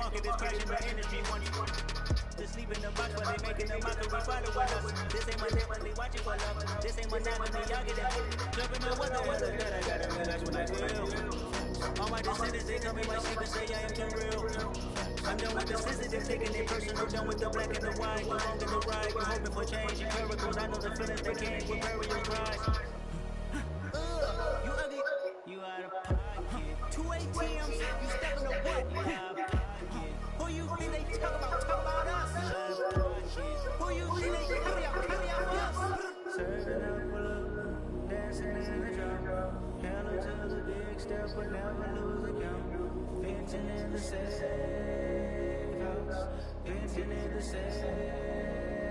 market is crashing the industry. Want you to sleep in the box while they making the mockery following us. This ain't money, watching for love. This ain't monogamy, y'all get it. Jumping on what the hell is that? I gotta realize when I will. All my descendants, they come in my sleep and say I am too real. I'm done with the sensitive, taking it personal. Done with the black and the white, the wrong and the right. You're hoping for change and miracles. I know the feelings they came with burial cries. You ugly, you out of pocket. 2 ATMs, you stepping to what? You out of pocket. Who you think they talk about us? You out of pocket. Who you think they carry out us? Serving up full of dancing in the drop. Handle to the big step, but never lose a count. Venting in the safe house. Venting in the safe.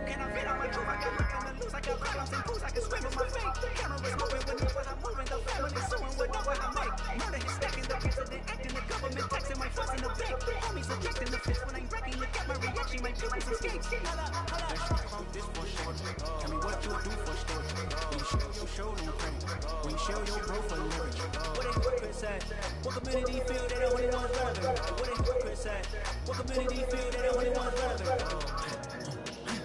Can I fit on my truth? I can look in the loose. I can balance and cruise. I can swim with my feet. Cameras moving when I'm moving. The family suing with no what I make. Murder is stacking the president acting. The government taxing my fuss in the bank. Homies subjecting the fist when I'm wrecking. Look at my reaction. My pupils escape. Let's talk about this for sure. Tell me what you do for story. When you show your show no credit. When you show your bro for leverage. What they hypocrites say? What community feel that the only one's relevant? What they hypocrites say? What community feel that the only one's relevant?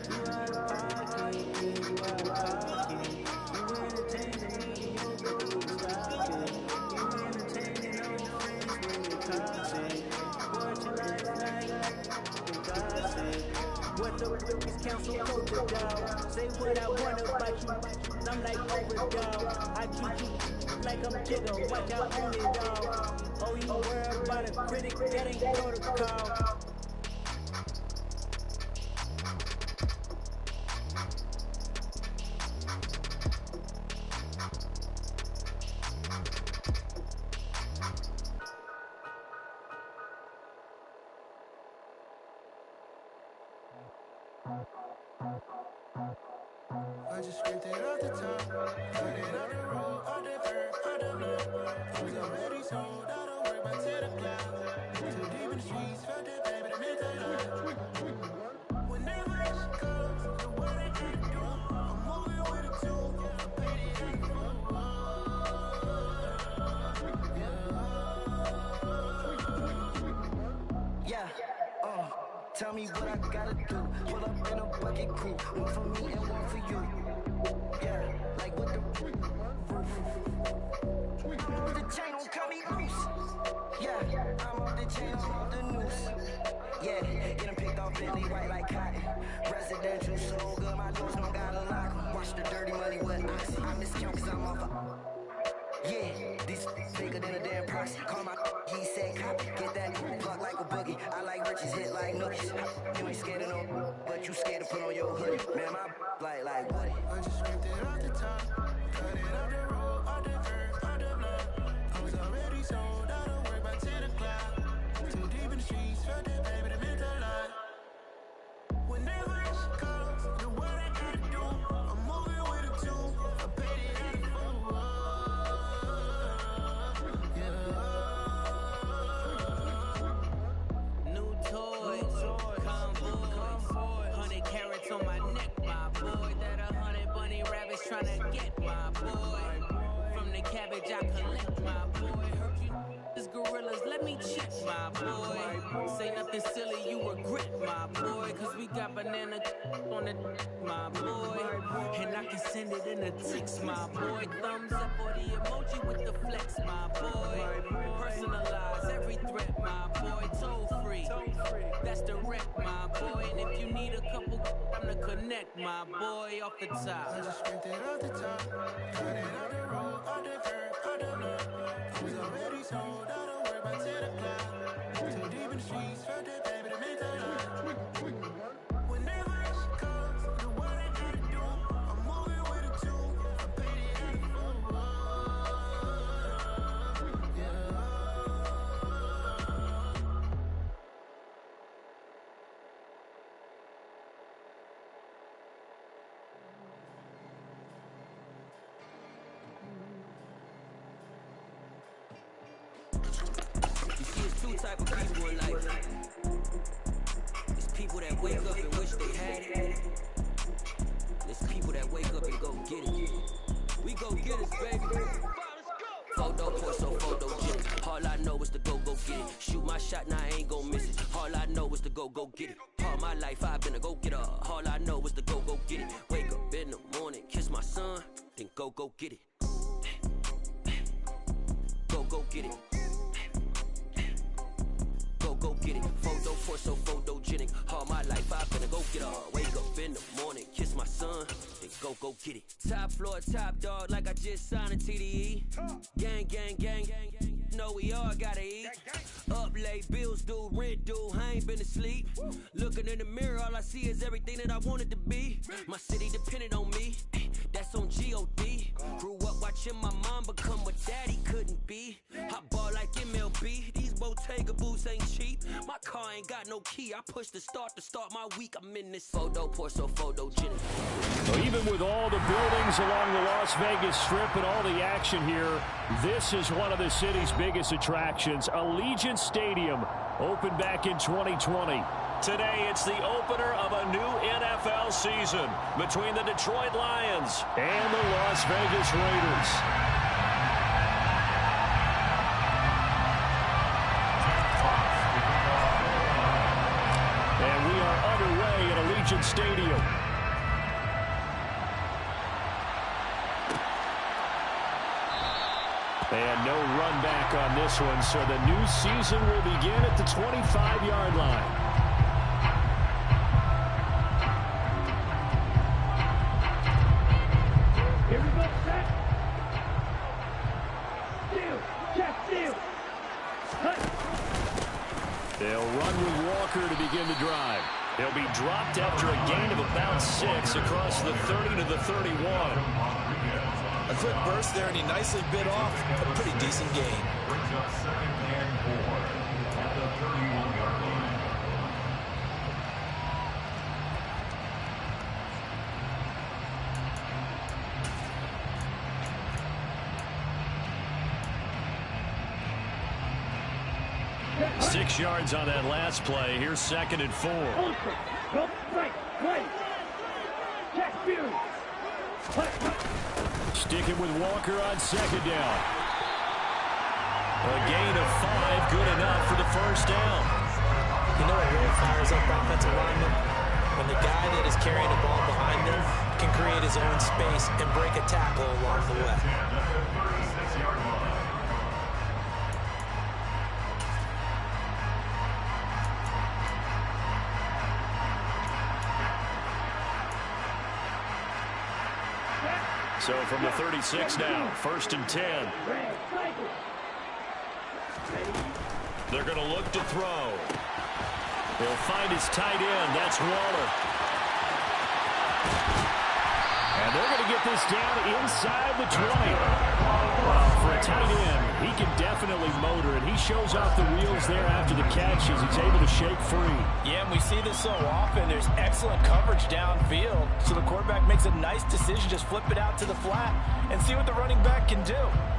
You out of pocket, you out of pocket. You entertaining me, you don't stop it. You entertaining no friends when you're toxic. What your life like, you gossip. What the British Council told the dog. Say what I want about you, I'm like overdog. I treat you like I'm Jigga, watch out on it dog. Oh, you worry about a critic, that ain't protocol. I just scraped it off the top, put it on the road, on the curb, on the block. I was already sold, I don't work by 10 o'clock. Too deep in the streets, felt it, baby, to make a lot. Whenever she comes, the what I gotta do, I'm moving with a two, I paid it in full. Yeah, tell me what I gotta do. Pull up in a bucket crew, one for me and one for you. Yeah, like what the roof. I'm off the chain, don't cut me loose. Yeah, I'm off the chain, I'm off the noose. Yeah, getting picked off Bentley white like cotton. Residential so good, my doors don't gotta lock. Watch the dirty money with oxy. I miscount cause I'm off a. Yeah, these bigger than a damn proxy. Call my he said copy. Get that pluck like a boogie. I like riches, hit like nookies. You ain't scared of no, but you scared to put on your hoodie. Man, my like Woody. I just scraped it off the top, cut it off the road, off the curb, off the block. I was already sold, I don't work by 10 o'clock. Too deep in the streets, felt it, baby, to make a lot. Whenever she comes, the what I gotta do, I'm moving with a two. I paid it in full. New toys, convoys, 100 carats on my neck, my boy. That 100 bunny rabbits tryna get, my boy. From the cabbage I collect, my boy. Heard you this gorillas, let me check, my boy. Say nothing silly, you regret, my boy. Cause we got banana on the my boy. And I can send it in a text, my boy. Thumbs up or the emoji with the flex, my boy. Personalize every threat, my boy. Toll free, that's direct, my boy. And if you need a couple, I'm to connect, my boy, off the top. I just scraped it off the top, cut it off the road, off the curb, off the block. I was already sold, I don't work by 10 o'clock. Too deep in the streets, felt it, baby, to make a lot. Whenever she comes, the what I gotta do, I'm moving with a two. I paid it in full. You see, it's two type of people in life. It's people that wake up and wish they had it. There's people that wake up and go get it. We go get it, baby. Photo post, so photo jet. All I know is to go get it. Shoot my shot, now I ain't gon' miss it. All I go get it. All my life I've been a go-getter. All I know is to go get it. Wake up in the morning, kiss my son, then go get it. Go get it. Go get it. Photo for so photogenic. All my life I've been a go-getter. Wake up in the morning, kiss my son, then go get it. Top floor, top dog, like I just signed a TDE. Gang, gang, gang, gang, gang. Know we all gotta eat. Up late, bills due, rent due, I ain't been asleep. Looking in the mirror, all I see is everything that I wanted to be. My city depended on me, that's on G.O.D. Grew up watching my mom become what daddy couldn't be. I ball like MLB, these Bottega boots ain't cheap. My car ain't got no key, I push the start to start my week. I'm in this photo pour so photogenic. So even with all the buildings along the Las Vegas Strip and all the action here, this is one of the city's biggest attractions. Allegiant Stadium opened back in 2020. Today, it's the opener of a new NFL season between the Detroit Lions and the Las Vegas Raiders. And we are underway at Allegiant Stadium. And no run back on this one, so the new season will begin at the 25-yard line. Here we go, set. Steal, check, steal. They'll run with Walker to begin the drive. He'll be dropped after a gain of about 6 across the 30 to the 31. A quick burst there, and he nicely bit off a pretty decent gain. Brings up 2nd and 4 at the 31-yard line. Six yards on that last play. Here's 2nd and 4. Sticking with Walker on 2nd down. A gain of 5, good enough for the first down. You know what really fires up offensive linemen? When the guy that is carrying the ball behind them can create his own space and break a tackle along the way. So from the 36 now, 1st and 10. They're going to look to throw. He'll find his tight end. That's Waller. And they're going to get this down inside the 20. Well, for a tight end, he can definitely motor, and he shows off the wheels there after the catch as he's able to shake free. Yeah, and we see this so often. There's excellent coverage downfield, so the quarterback makes a nice decision, just flip it out to the flat and see what the running back can do.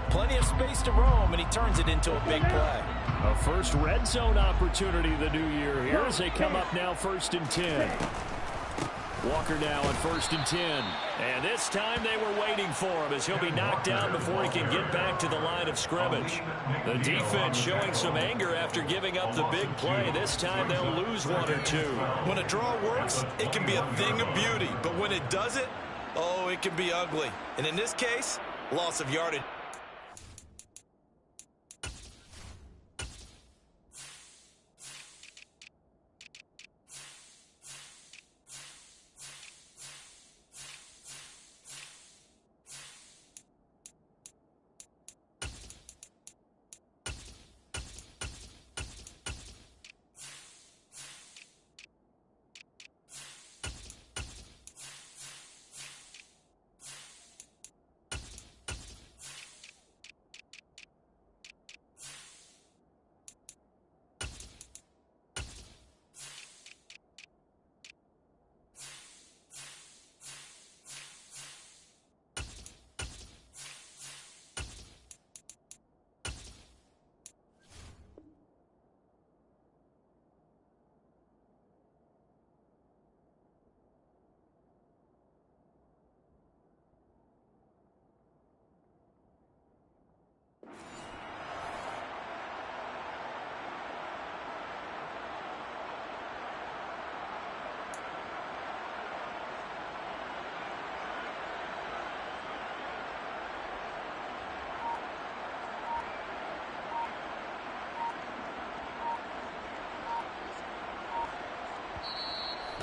Plenty of space to roam, and he turns it into a big play. A first red zone opportunity the new year here as they come up now 1st and 10. Walker now on 1st and 10. And this time they were waiting for him as he'll be knocked down before he can get back to the line of scrimmage. The defense showing some anger after giving up the big play. This time they'll lose 1 or 2. When a draw works, it can be a thing of beauty. But when it doesn't, oh, it can be ugly. And in this case, loss of yardage.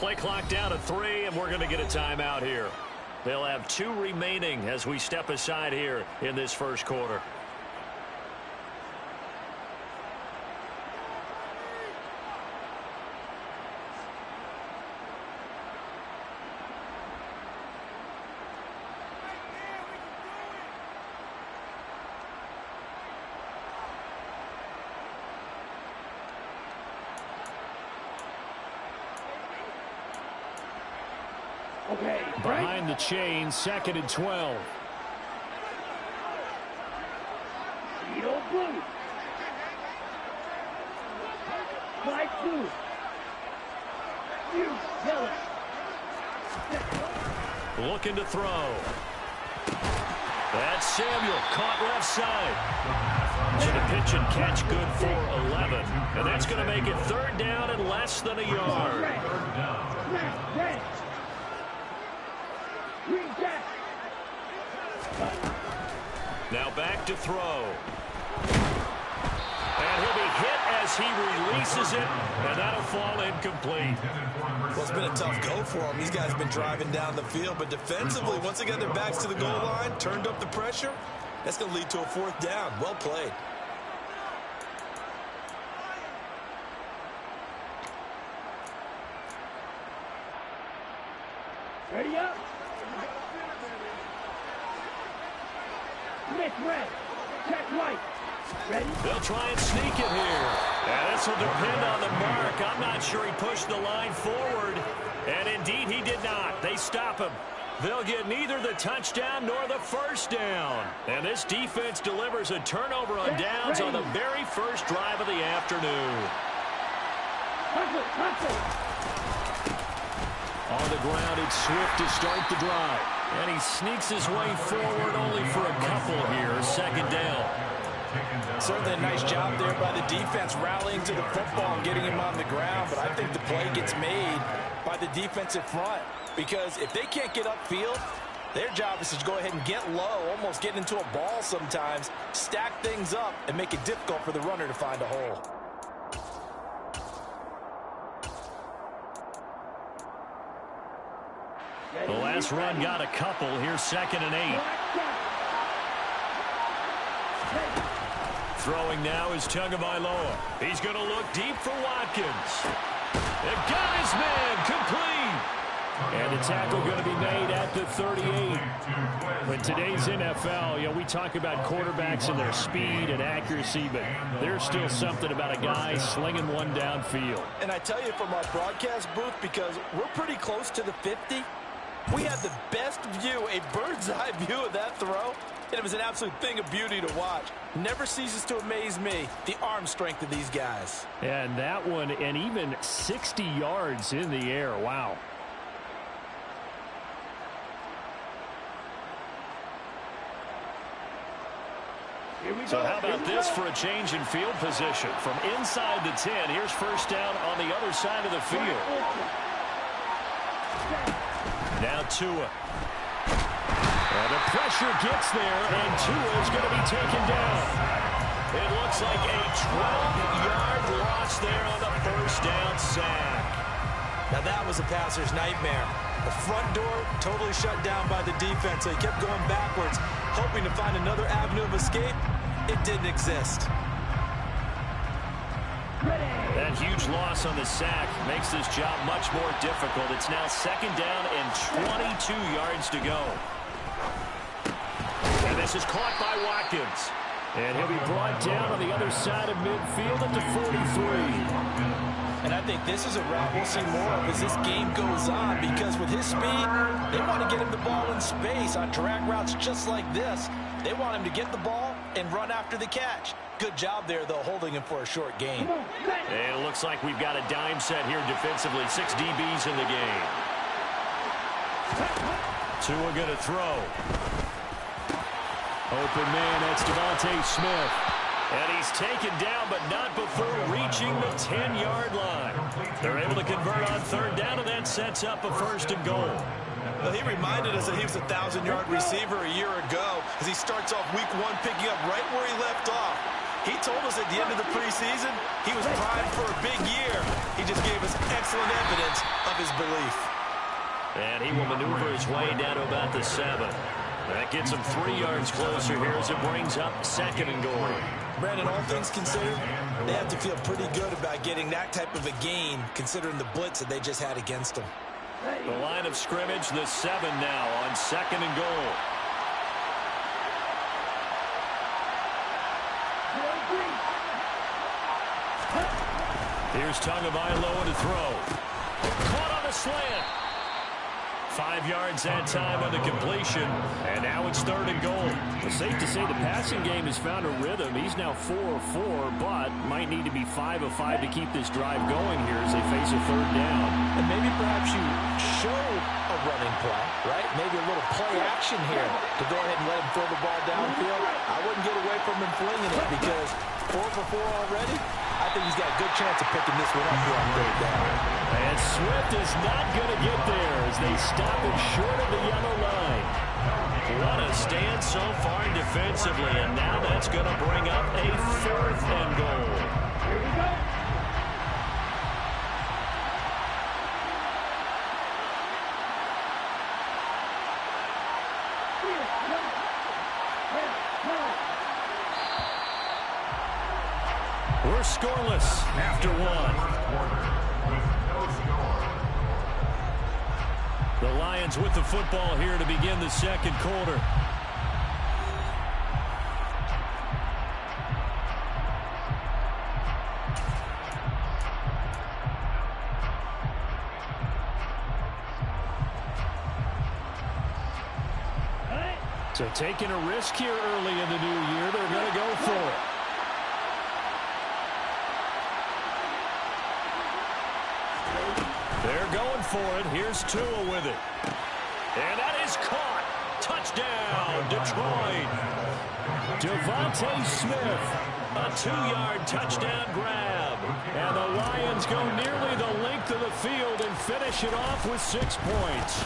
Play clock down to 3, and we're going to get a timeout here. They'll have 2 remaining as we step aside here in this first quarter. Behind the chain, 2nd and 12. Looking to throw. That's Samuel, caught left side. So the pitch and catch good for 11. And that's going to make it 3rd down and less than a yard. Now back to throw. And he'll be hit as he releases it, and that'll fall incomplete. Well, it's been a tough go for him. These guys have been driving down the field, but defensively, once they got their backs to the goal line, turned up the pressure, that's going to lead to a 4th down. Well played. Ready up. Smith red. Check right. Ready? They'll try and sneak it here. And this will depend on the mark. I'm not sure he pushed the line forward. And indeed he did not. They stop him. They'll get neither the touchdown nor the 1st down. And this defense delivers a turnover on downs on the very first drive of the afternoon. On the ground, it's Swift to start the drive. And he sneaks his way forward only for a couple here. 2nd down. Certainly a nice job there by the defense rallying to the football and getting him on the ground. But I think the play gets made by the defensive front. Because if they can't get upfield, their job is to go ahead and get low, almost get into a ball sometimes, stack things up, and make it difficult for the runner to find a hole. The last run got a couple. Here's 2nd and 8. Throwing now is Tagovailoa. He's going to look deep for Watkins. It got his man complete. And the tackle going to be made at the 38. In today's NFL, we talk about quarterbacks and their speed and accuracy, but there's still something about a guy slinging one downfield. And I tell you from our broadcast booth, because we're pretty close to the 50, we had the best view, a bird's eye view of that throw, and it was an absolute thing of beauty to watch. Never ceases to amaze me, the arm strength of these guys. And that one, and even 60 yards in the air. Wow. So how about this for a change in field position? From inside the 10, here's 1st down on the other side of the field. Now Tua. And the pressure gets there, and Tua is going to be taken down. It looks like a 12-yard loss there on the 1st down sack. Now that was a passer's nightmare. The front door totally shut down by the defense. So he kept going backwards, hoping to find another avenue of escape. It didn't exist. That huge loss on the sack makes this job much more difficult. It's now 2nd down and 22 yards to go. And this is caught by Watkins. And he'll be brought down on the other side of midfield at the 43. And I think this is a route we'll see more of as this game goes on, because with his speed, they want to get him the ball in space on drag routes just like this. They want him to get the ball and run after the catch. Good job there, though, holding him for a short gain. And it looks like we've got a dime set here defensively. 6 DBs in the game. Tua going to throw. Open man, that's Devontae Smith. And he's taken down, but not before reaching the 10-yard line. They're able to convert on 3rd down, and that sets up a 1st and goal. Well, he reminded us that he was a 1,000-yard receiver a year ago as he starts off week 1 picking up right where he left off. He told us at the end of the preseason he was primed for a big year. He just gave us excellent evidence of his belief. And he will maneuver his way down to about the 7. That gets him 3 yards closer here as it brings up 2nd and goal. Brandon, all things considered, they have to feel pretty good about getting that type of a gain, considering the blitz that they just had against them. The line of scrimmage, the 7 now on 2nd and goal. Here's Tagovailoa to throw. Caught on the slant. 5 yards that time on the completion. And now it's 3rd and goal. It's safe to say the passing game has found a rhythm. He's now 4 of 4, but might need to be 5 of 5 to keep this drive going here as they face a 3rd down. And maybe perhaps you show a running play, right? Maybe a little play action here to go ahead and let him throw the ball downfield. I wouldn't get away from him flinging it because 4 for 4 already. I think he's got a good chance of picking this one up here on 3rd down. And Swift is not going to get there as they stop him short of the yellow line. What a stand so far defensively, and now that's going to bring up a 4th and goal. Here we go. We're scoreless after 1. The Lions with the football here to begin the 2nd quarter. So taking a risk here early in the new year, they're going to go for it. They're going for it. Here's Tua with it. And that is caught. Touchdown, Detroit. Devontae Smith, a 2-yard touchdown grab. And the Lions go nearly the length of the field and finish it off with 6 points.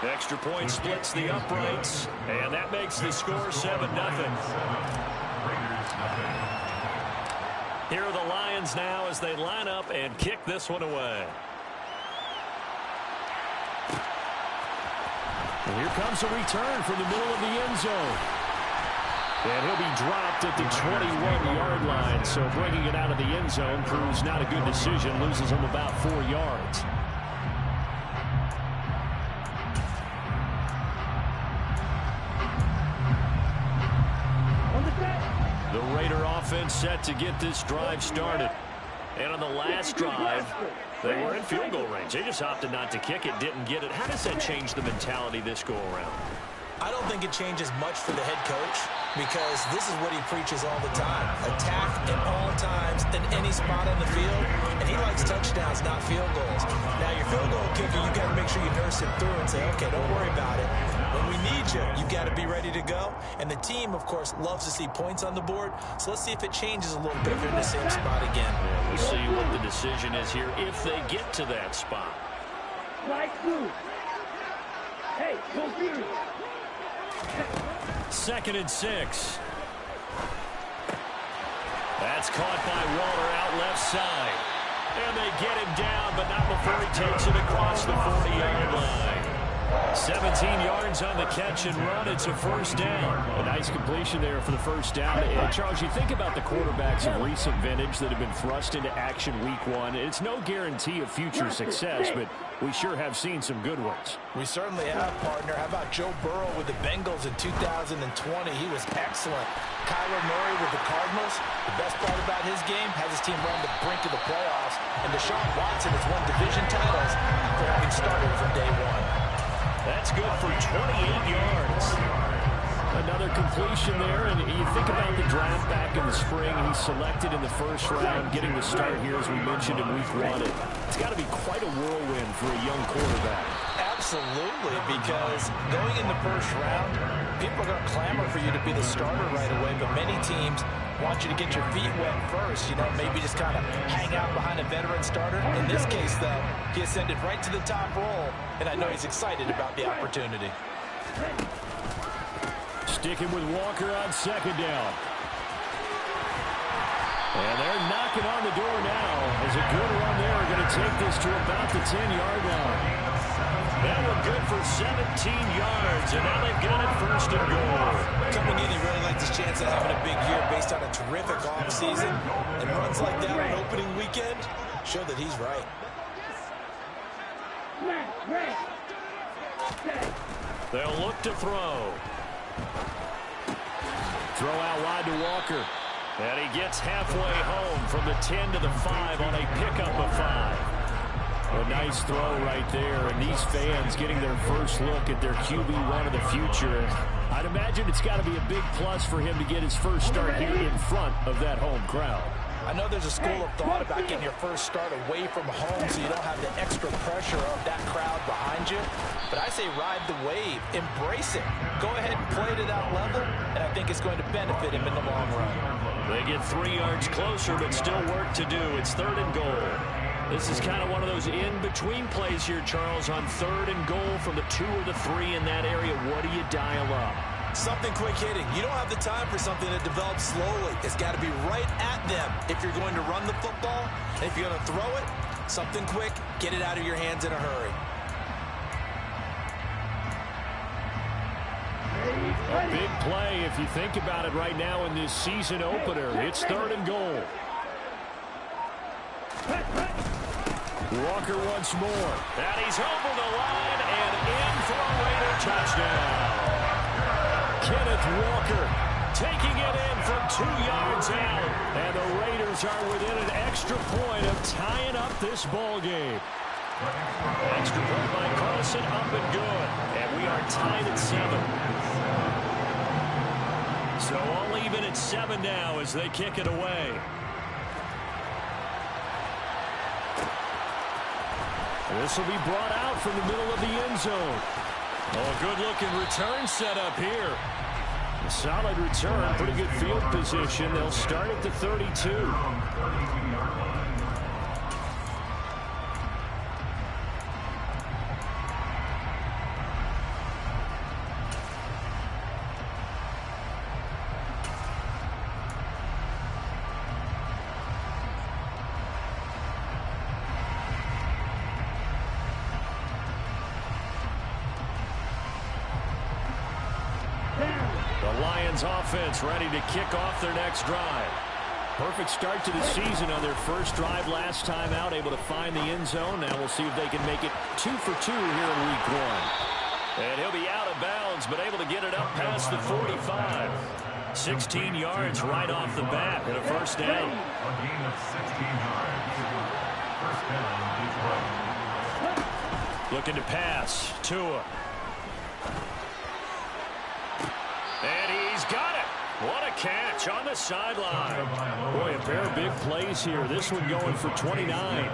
Extra point splits the uprights, and that makes the score 7-0. Here are the Lions now as they line up and kick this one away. And here comes a return from the middle of the end zone. And he'll be dropped at the 21-yard line. So bringing it out of the end zone proves not a good decision. Loses him about 4 yards. The Raider offense set to get this drive started. And on the last drive, they were in field goal range. They just opted not to kick it, didn't get it. How does that change the mentality this go around? I don't think it changes much for the head coach because this is what he preaches all the time. Attack at all times in any spot on the field, and he likes touchdowns, not field goals. Now, your field goal kicker, you got to make sure you nurse it through and say, okay, don't worry about it. When we need you, you've got to be ready to go. And the team, of course, loves to see points on the board, so let's see if it changes a little bit if they're in the same spot again. Yeah, we'll see what the decision is here if they get to that spot. Like two. Hey, go here. 2nd and 6. That's caught by Waller out left side. And they get him down, but not before he takes it across the 40-yard line. 17 yards on the catch and run. It's a 1st down. A nice completion there for the 1st down. And Charles, you think about the quarterbacks of recent vintage that have been thrust into action week 1. It's no guarantee of future success, but we sure have seen some good ones. We certainly have, partner. How about Joe Burrow with the Bengals in 2020? He was excellent. Kyler Murray with the Cardinals. The best part about his game, has his team run the brink of the playoffs. And Deshaun Watson has won division titles after having started from day 1. That's good for 28 yards. Another completion there, and you think about the draft back in the spring. He's selected in the 1st round, getting the start here, as we mentioned, in week 1. It's got to be quite a whirlwind for a young quarterback. Absolutely, because going in the 1st round, people are going to clamor for you to be the starter right away, but many teams want you to get your feet wet first, you know, maybe just kind of hang out behind a veteran starter. In this case, though, he ascended right to the top role, and I know he's excited about the opportunity. Sticking with Walker on 2nd down. And they're knocking on the door now as a good run there are going to take this to about the 10-yard line. That one good for 17 yards, and now they've got it first and goal. Coming in, he really likes his chance of having a big year based on a terrific offseason. And runs like that on opening weekend show that he's right. They'll look to throw. Throw out wide to Walker. And he gets halfway home from the 10 to the 5 on a pickup of 5. A nice throw right there, and these fans getting their first look at their QB1 of the future. I'd imagine it's got to be a big plus for him to get his first start here in front of that home crowd. I know there's a school of thought about getting your first start away from home so you don't have the extra pressure of that crowd behind you. But I say ride the wave. Embrace it. Go ahead and play to that level, and I think it's going to benefit him in the long run. They get 3 yards closer, but still work to do. It's 3rd and goal. This is kind of one of those in-between plays here, Charles, on 3rd and goal from the 2 or the 3 in that area. What do you dial up? Something quick hitting. You don't have the time for something that develops slowly. It's got to be right at them if you're going to run the football. And if you're going to throw it, something quick, get it out of your hands in a hurry. A big play if you think about it right now in this season opener. It's 3rd and goal. Walker once more. And he's over the line and in for a Raider touchdown. Kenneth Walker taking it in from 2 yards out. And the Raiders are within an extra point of tying up this ball game. Extra point by Carlson, up and good. And we are tied at 7. So all even at 7 now as they kick it away. This will be brought out from the middle of the end zone. Oh, good-looking return set up here. A solid return, pretty good field position. They'll start at the 32. Offense ready to kick off their next drive. Perfect start to the season on their first drive last time out, able to find the end zone. Now we'll see if they can make it 2 for 2 here in week 1. And he'll be out of bounds, but able to get it up past the 45. 16 yards right off the bat and a first down. A gain of 16 yards. First down, Detroit. Looking to pass. Tua. And he's got it. What a catch on the sideline. Boy, a pair of big plays here. This one going for 29.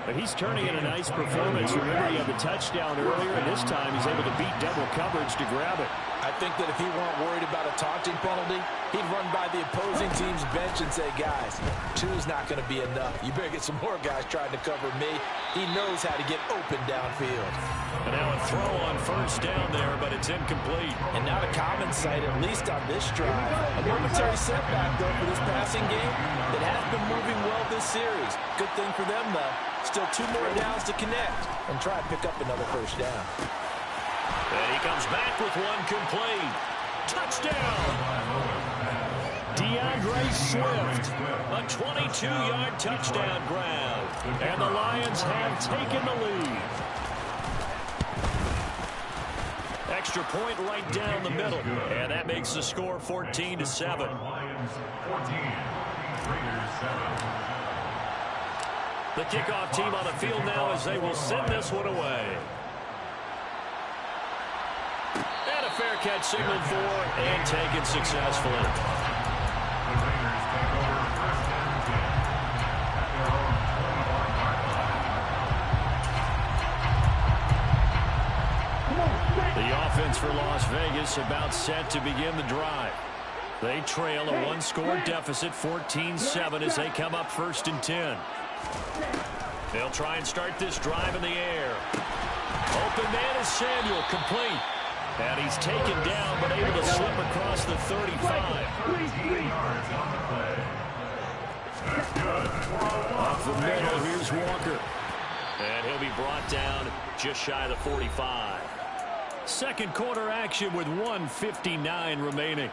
But he's turning in a nice performance. Remember, he had the touchdown earlier, and this time he's able to beat double coverage to grab it. I think that if he weren't worried about a taunting penalty, he'd run by the opposing team's bench and say, guys, 2's not going to be enough. You better get some more guys trying to cover me. He knows how to get open downfield. And now a throw on first down there, but it's incomplete. And not a common sight, at least on this drive. A momentary setback, though, for this passing game that has been moving well this series. Good thing for them, though. Still 2 more downs to connect and try and pick up another first down. And he comes back with one complete. Touchdown! DeAndre Swift, a 22-yard touchdown grab. And the Lions have taken the lead. Extra point right down the middle. And that makes the score 14-7. Lions 14, Raiders 7. The kickoff team on the field now as they will send this one away. And a fair catch signaled for and taken successfully. The Raiders take over first and 10 at their own 21-yard line. The offense for Las Vegas about set to begin the drive. They trail a 1-score deficit, 14-7, as they come up first and 10. They'll try and start this drive in the air. Open man is Samuel, complete. And he's taken down, but able to slip across the 35. 13 yards on the play. That's good. Off the middle, here's Walker. And he'll be brought down just shy of the 45. Second quarter action with 1:59 remaining.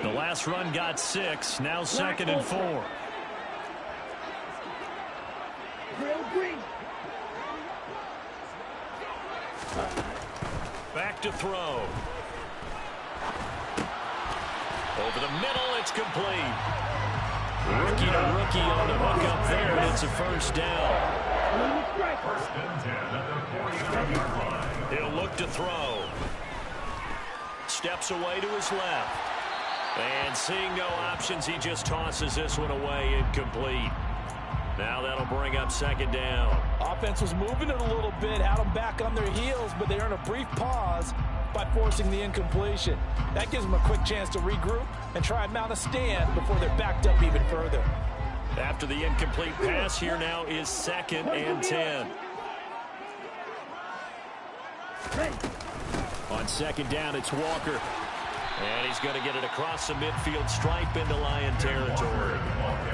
The last run got 6. Now 2nd and 4. Back to throw. Over the middle, it's complete. Rookie to rookie on the hook up there, and it's a first down. First and 10 at the 49-yard line. He'll look to throw. Steps away to his left. And seeing no options, he just tosses this one away, incomplete. Now that'll bring up 2nd down. Offense was moving it a little bit, had them back on their heels, but they earn a brief pause by forcing the incompletion. That gives them a quick chance to regroup and try and mount a stand before they're backed up even further. After the incomplete pass, here now is 2nd and 10. On 2nd down, it's Walker. And he's going to get it across the midfield stripe into Lion territory.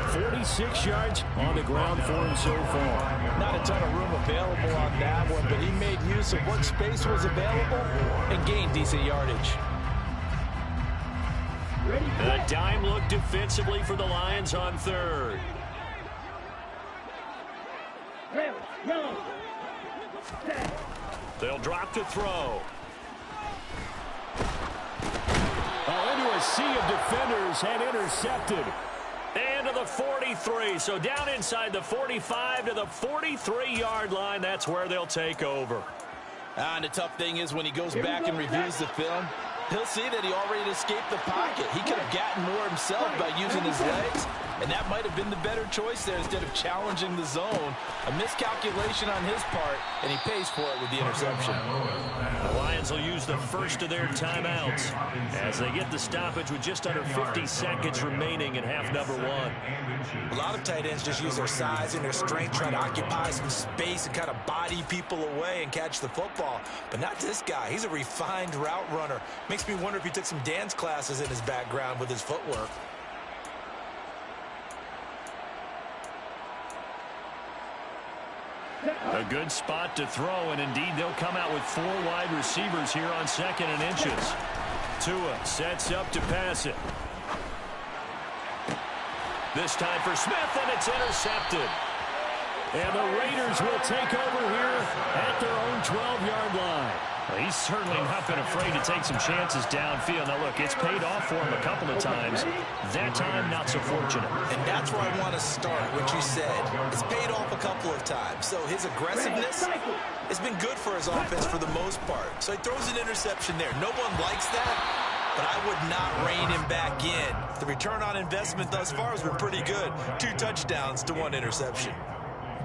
46 yards on the ground for him so far. Not a ton of room available on that one, but he made use of what space was available and gained decent yardage. A dime look defensively for the Lions on 3rd. They'll drop to throw. Into a sea of defenders and intercepted. And to the 43. So down inside the 45 to the 43-yard line. That's where they'll take over. And the tough thing is when he goes back and reviews the film, he'll see that he already escaped the pocket. He could have gotten more himself by using his legs, and that might have been the better choice there instead of challenging the zone. A miscalculation on his part, and he pays for it with the interception. The Lions will use the first of their timeouts as they get the stoppage with just under 50 seconds remaining in half number 1. A lot of tight ends just use their size and their strength, try to occupy some space and kind of body people away and catch the football. But not this guy. He's a refined route runner. Makes me wonder if he took some dance classes in his background with his footwork. A good spot to throw, and indeed they'll come out with 4 wide receivers here on 2nd and inches. Tua sets up to pass it. This time for Smith, and it's intercepted. And the Raiders will take over here at their own 12-yard line. Well, he's certainly not been afraid to take some chances downfield. Now, look, it's paid off for him a couple of times. That time, not so fortunate. And that's where I want to start, what you said. It's paid off a couple of times. So his aggressiveness has been good for his offense for the most part. So he throws an interception there. No one likes that, but I would not rein him back in. The return on investment thus far has been pretty good. 2 touchdowns to 1 interception.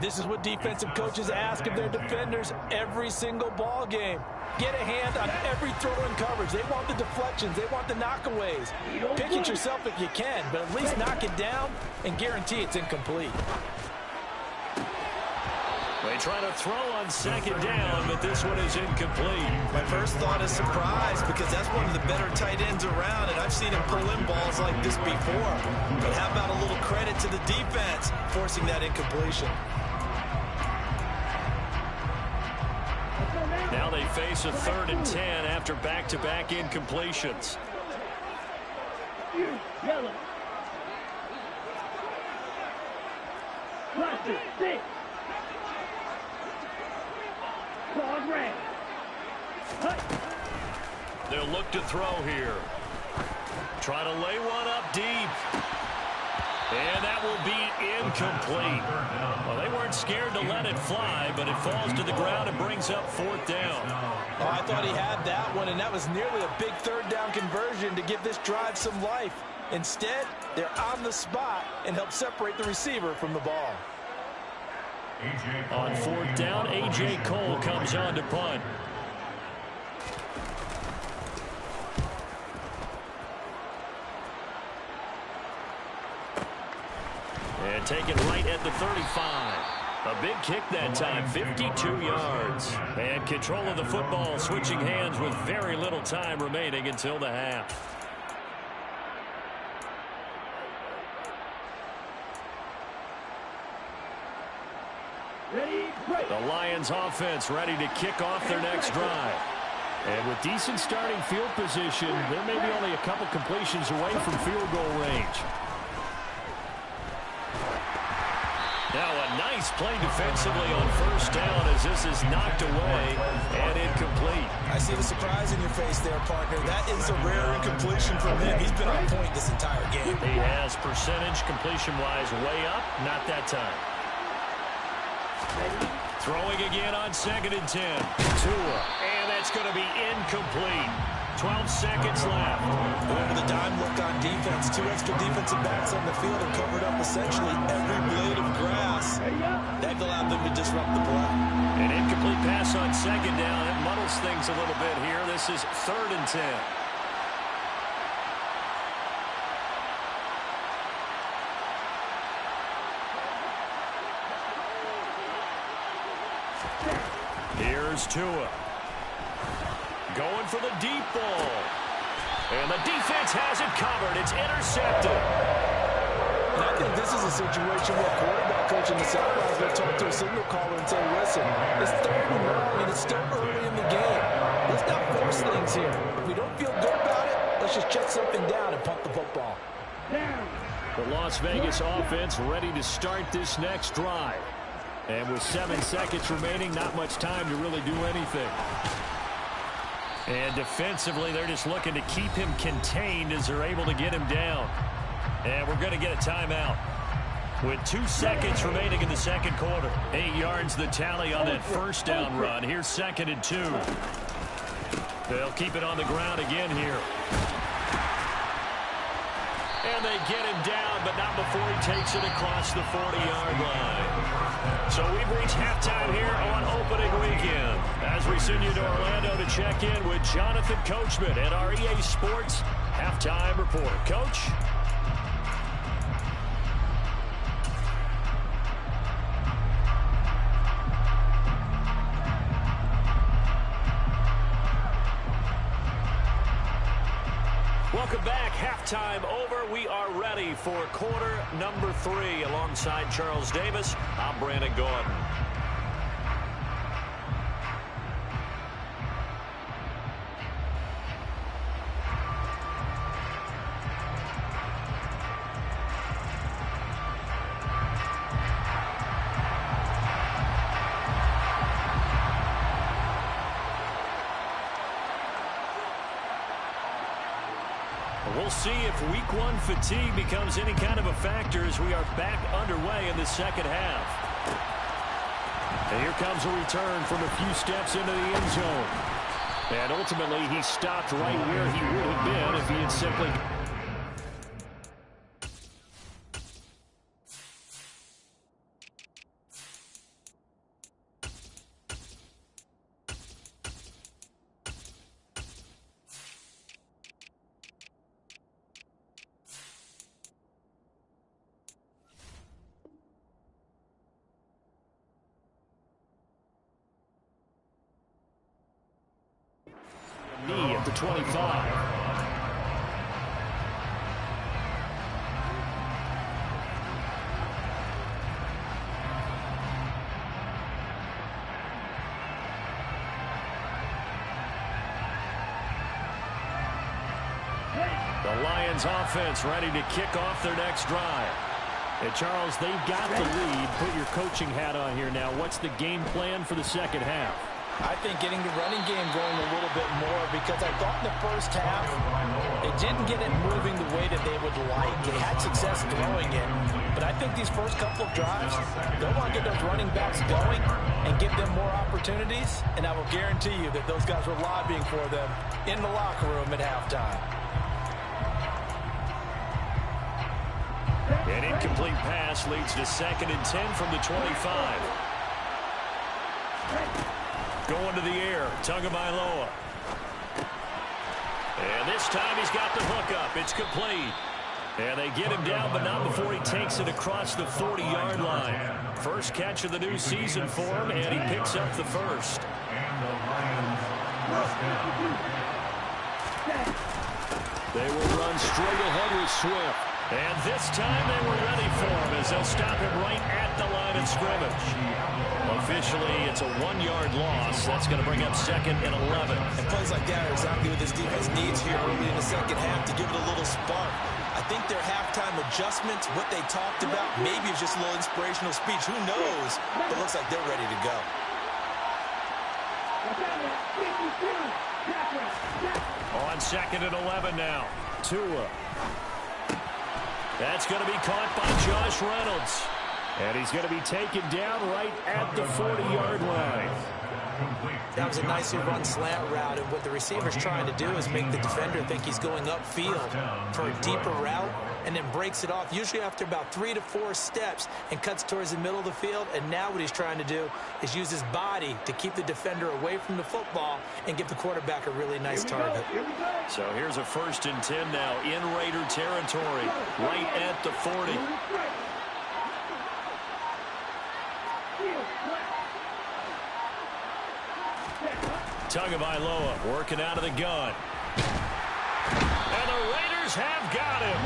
This is what defensive coaches ask of their defenders every single ball game. Get a hand on every throw in coverage. They want the deflections. They want the knockaways. Pick it yourself if you can, but at least knock it down and guarantee it's incomplete. They try to throw on 2nd down, but this one is incomplete. My first thought is surprise because that's one of the better tight ends around, and I've seen him pull in balls like this before. But how about a little credit to the defense forcing that incompletion? Now they face a 3rd and 10 after back-to-back incompletions. Yellow. Cluster, 6. Claude red. They'll look to throw here. Try to lay one up deep. And that will be incomplete. Well, they weren't scared to let it fly, but it falls to the ground and brings up 4th down. Oh, I thought he had that one, and that was nearly a big 3rd down conversion to give this drive some life. Instead, they're on the spot and help separate the receiver from the ball. On 4th down, A.J. Cole comes on to punt. And taken right at the 35. A big kick that time, 52 yards. And control of the football, switching hands with very little time remaining until the half. The Lions offense ready to kick off their next drive. And with decent starting field position, they're maybe only a couple completions away from field goal range. Now a nice play defensively on first down as this is knocked away and incomplete. I see the surprise in your face there, partner. That is a rare incompletion from him. He's been on point this entire game. He has percentage completion-wise way up, not that time. Throwing again on 2nd and 10. Tua, and that's going to be incomplete. 12 seconds left. Over the dime look on defense. 2 extra defensive backs on the field and covered up essentially every blade of grass. That allowed them to disrupt the play. An incomplete pass on 2nd down. It muddles things a little bit here. This is 3rd and 10. Here's Tua. Going for the deep ball. And the defense has it covered. It's intercepted. And I think this is a situation where quarterback coach in the sidelines will talk to a signal caller and say, listen, it's 3rd and long and it's still early in the game. Let's not force things here. If we don't feel good about it, let's just check something down and punt the football. The Las Vegas offense ready to start this next drive. And with 7 seconds remaining, not much time to really do anything. And defensively, they're just looking to keep him contained as they're able to get him down. And we're going to get a timeout. With 2 seconds remaining in the second quarter. 8 yards the tally on that first down run. Here's 2nd and 2. They'll keep it on the ground again here. And they get him down, but not before he takes it across the 40-yard line. So we've reached halftime here on opening weekend. As we send you to Orlando to check in with Jonathan Coachman at our EA Sports Halftime Report. Coach? Welcome back. Halftime over. We are ready for quarter number 3. Alongside Charles Davis, I'm Brandon Gordon. We'll see if week 1 fatigue becomes any kind of a factor as we are back underway in the second half. And here comes a return from a few steps into the end zone. And ultimately, he stopped right where he would have been if he had simply... knee at the 25. The Lions offense ready to kick off their next drive. And Charles, they've got the lead. Put your coaching hat on here now. What's the game plan for the second half? I think getting the running game going a little bit more, because I thought in the first half they didn't get it moving the way that they would like. They had success throwing it, but I think these first couple of drives, they'll want to get those running backs going and give them more opportunities, and I will guarantee you that those guys were lobbying for them in the locker room at halftime. An incomplete pass leads to 2nd and 10 from the 25. Going to the air, Tagovailoa. And this time he's got the hook up. It's complete. And they get him down, but not before he takes it across the 40-yard line. First catch of the new season for him, and he picks up the first. And the Lions first down. They will run straight ahead with Swift. And this time they were ready for him as they'll stop him right at the line of scrimmage. Officially, it's a 1-yard loss. That's going to bring up 2nd and 11. And plays like that are exactly what this defense needs here early in the second half to give it a little spark. I think their halftime adjustments, what they talked about, maybe it's just a little inspirational speech. Who knows? But it looks like they're ready to go. On 2nd and 11 now. Tua. That's going to be caught by Josh Reynolds. And he's going to be taken down right at the 40-yard line. That was a nicely run slant route, and what the receiver's trying to do is make the defender think he's going upfield for a deeper route, and then breaks it off, usually after about 3 to 4 steps, and cuts towards the middle of the field. And now what he's trying to do is use his body to keep the defender away from the football and give the quarterback a really nice target. So here's a 1st and 10 now in Raider territory, right at the 40. Tagovailoa working out of the gun. And the Raiders have got him.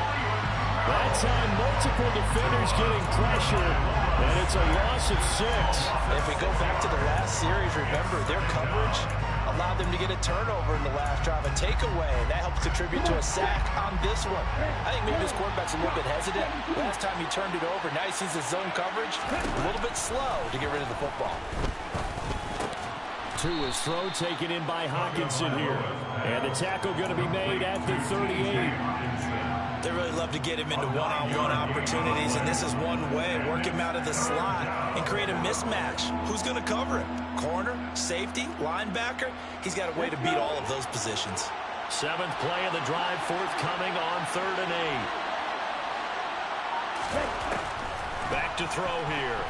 That time, multiple defenders getting pressure, and it's a loss of 6. If we go back to the last series, remember, their coverage allowed them to get a turnover in the last drive, a takeaway. That helps contribute to a sack on this one. I think maybe this quarterback's a little bit hesitant. Last time he turned it over, now he sees the zone coverage. A little bit slow to get rid of the football. Tua's throw taken in by Hawkinson here. And the tackle going to be made at the 38. They really love to get him into one-on-one opportunities, and this is one way. Work him out of the slot and create a mismatch. Who's going to cover him? Corner, safety, linebacker? He's got a way to beat all of those positions. 7th play of the drive forthcoming on 3rd and 8. Back to throw here.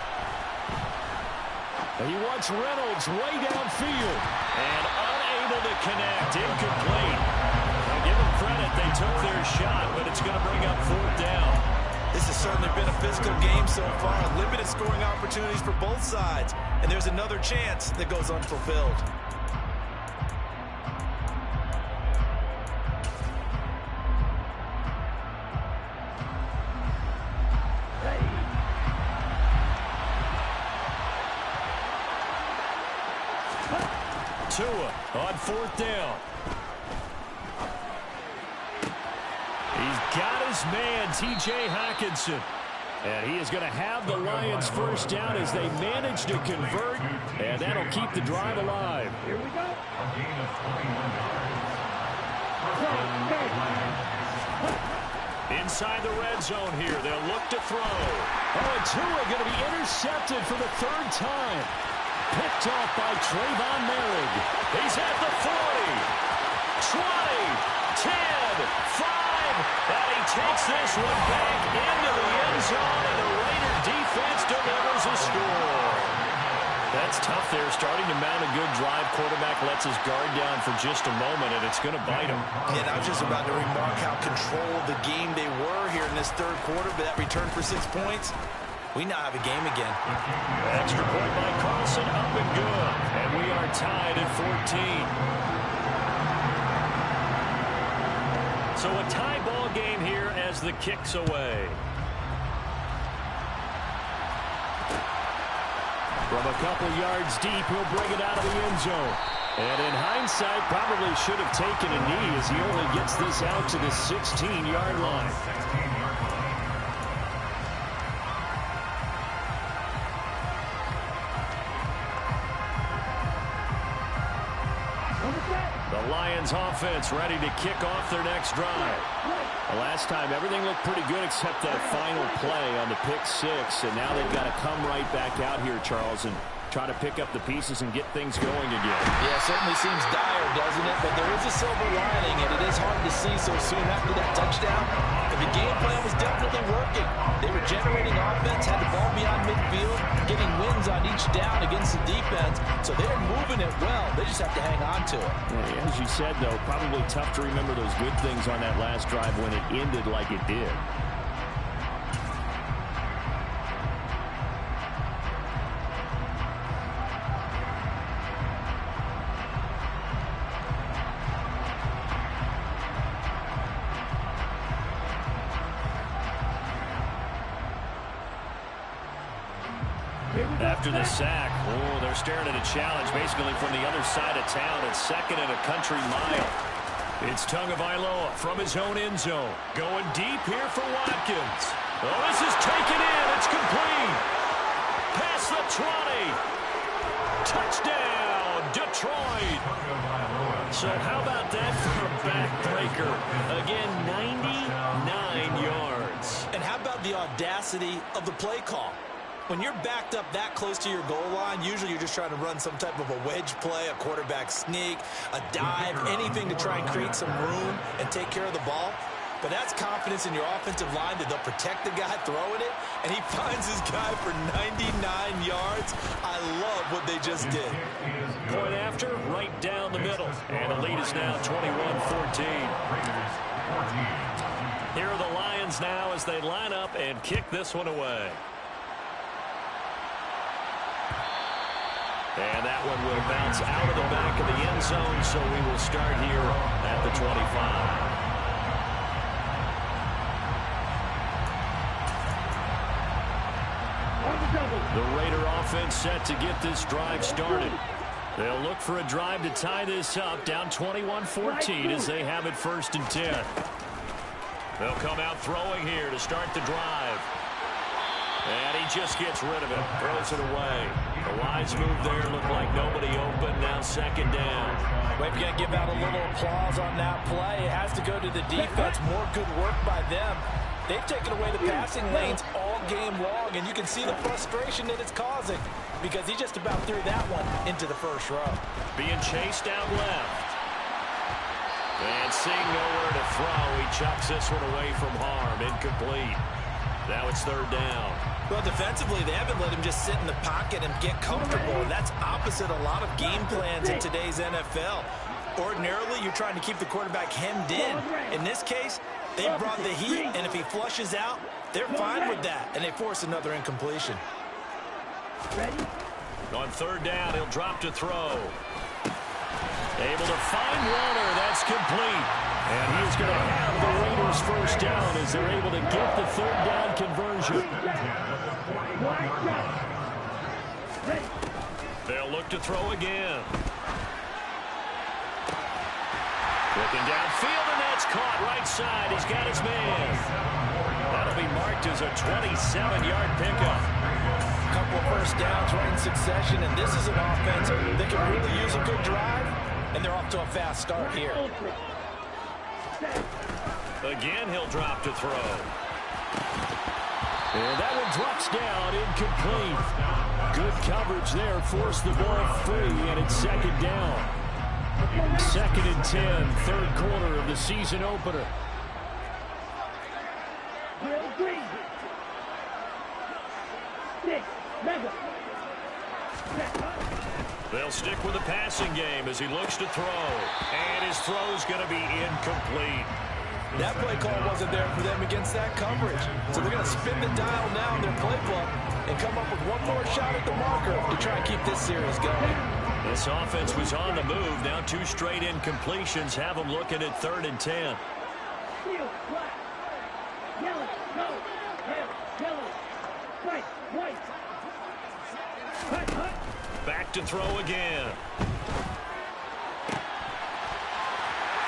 He wants Reynolds way downfield. And unable to connect. Incomplete. Now give them credit. They took their shot, but it's going to bring up 4th down. This has certainly been a physical game so far. Limited scoring opportunities for both sides. And there's another chance that goes unfulfilled. Tua on 4th down. He's got his man, T.J. Hawkinson. And he is going to have the Lions 1st down as they manage to convert. And that'll keep the drive alive. Here we go. A gain of 21 yards. Inside the red zone here. They'll look to throw. Oh, and Tua going to be intercepted for the 3rd time. Picked off by Trayvon Merrick. He's at the 40, 20, 10, 5, and he takes this one back into the end zone, and the Raider defense delivers a score. That's tough there, starting to mount a good drive. Quarterback lets his guard down for just a moment, and it's going to bite him. And I was just about to remark how controlled the game they were here in this 3rd quarter, but that return for 6 points, we now have a game again. Extra point by Carlson, up and good. And we are tied at 14. So a tie ball game here as the kick's away. From a couple yards deep, he'll bring it out of the end zone. And in hindsight, probably should have taken a knee as he only gets this out to the 16-yard line. The Lions offense ready to kick off their next drive. The last time, everything looked pretty good except that final play on the pick 6. And now they've got to come right back out here, Charles, and try to pick up the pieces and get things going again. Yeah, it certainly seems dire, doesn't it? But there is a silver lining, and it is hard to see so soon after that touchdown. But the game plan was definitely working. They were generating offense, had the ball beyond midfield, getting wins on each down against the defense. So they're moving it well. They just have to hang on to it. Yeah, as you said, though, probably tough to remember those good things on that last drive when it ended like it did. After the sack, they're staring at a challenge basically from the other side of town. It's second and a country mile. It's Tagovailoa from his own end zone. Going deep here for Watkins. Oh, this is taken in. It's complete. Past the 20. Touchdown, Detroit. So how about that for a backbreaker? Again, 99 yards. And how about the audacity of the play call? When you're backed up that close to your goal line, usually you're just trying to run some type of a wedge play, a quarterback sneak, a dive, anything to try and create some room and take care of the ball. But that's confidence in your offensive line that they'll protect the guy throwing it, and he finds his guy for 99 yards. I love what they just did. Point after, right down the middle. And the lead is now 21-14. Here are the Lions now as they line up and kick this one away. And that one will bounce out of the back of the end zone, so we will start here at the 25. The Raider offense set to get this drive started. They'll look for a drive to tie this up, down 21-14 as they have it 1st and 10. They'll come out throwing here to start the drive. And he just gets rid of it, throws it away. The wise move there, looked like nobody open, now 2nd down. We've got to give out a little applause on that play. It has to go to the defense. More good work by them. They've taken away the passing lanes all game long, and you can see the frustration that it's causing because he just about threw that one into the first row. Being chased out left. And seeing nowhere to throw, he chucks this one away from harm, incomplete. Now it's 3rd down. Well, defensively, they haven't let him just sit in the pocket and get comfortable. And that's opposite a lot of game plans in today's NFL. Ordinarily, you're trying to keep the quarterback hemmed in. In this case, they brought the heat, and if he flushes out, they're fine with that, and they force another incompletion. On 3rd down, he'll drop to throw. Able to find Warner. That's complete. And he's going to have the Raiders 1st down as they're able to get the 3rd down conversion. They'll look to throw again. Looking downfield, and that's caught right side. He's got his man. That'll be marked as a 27-yard pickup. A couple of 1st downs right in succession, and this is an offense that can really use a good drive, and they're off to a fast start here. Again, he'll drop to throw. And that one drops down, incomplete. Good coverage there, forced the ball free, and it's 2nd down. 2nd and 10, 3rd quarter of the season opener. They'll stick with the passing game as he looks to throw. And his throw's going to be incomplete. That play call wasn't there for them against that coverage. So they're going to spin the dial now in their playbook and come up with one more shot at the marker to try and keep this series going. This offense was on the move. Now 2 straight incompletions have them looking at 3rd and 10. Back to throw again.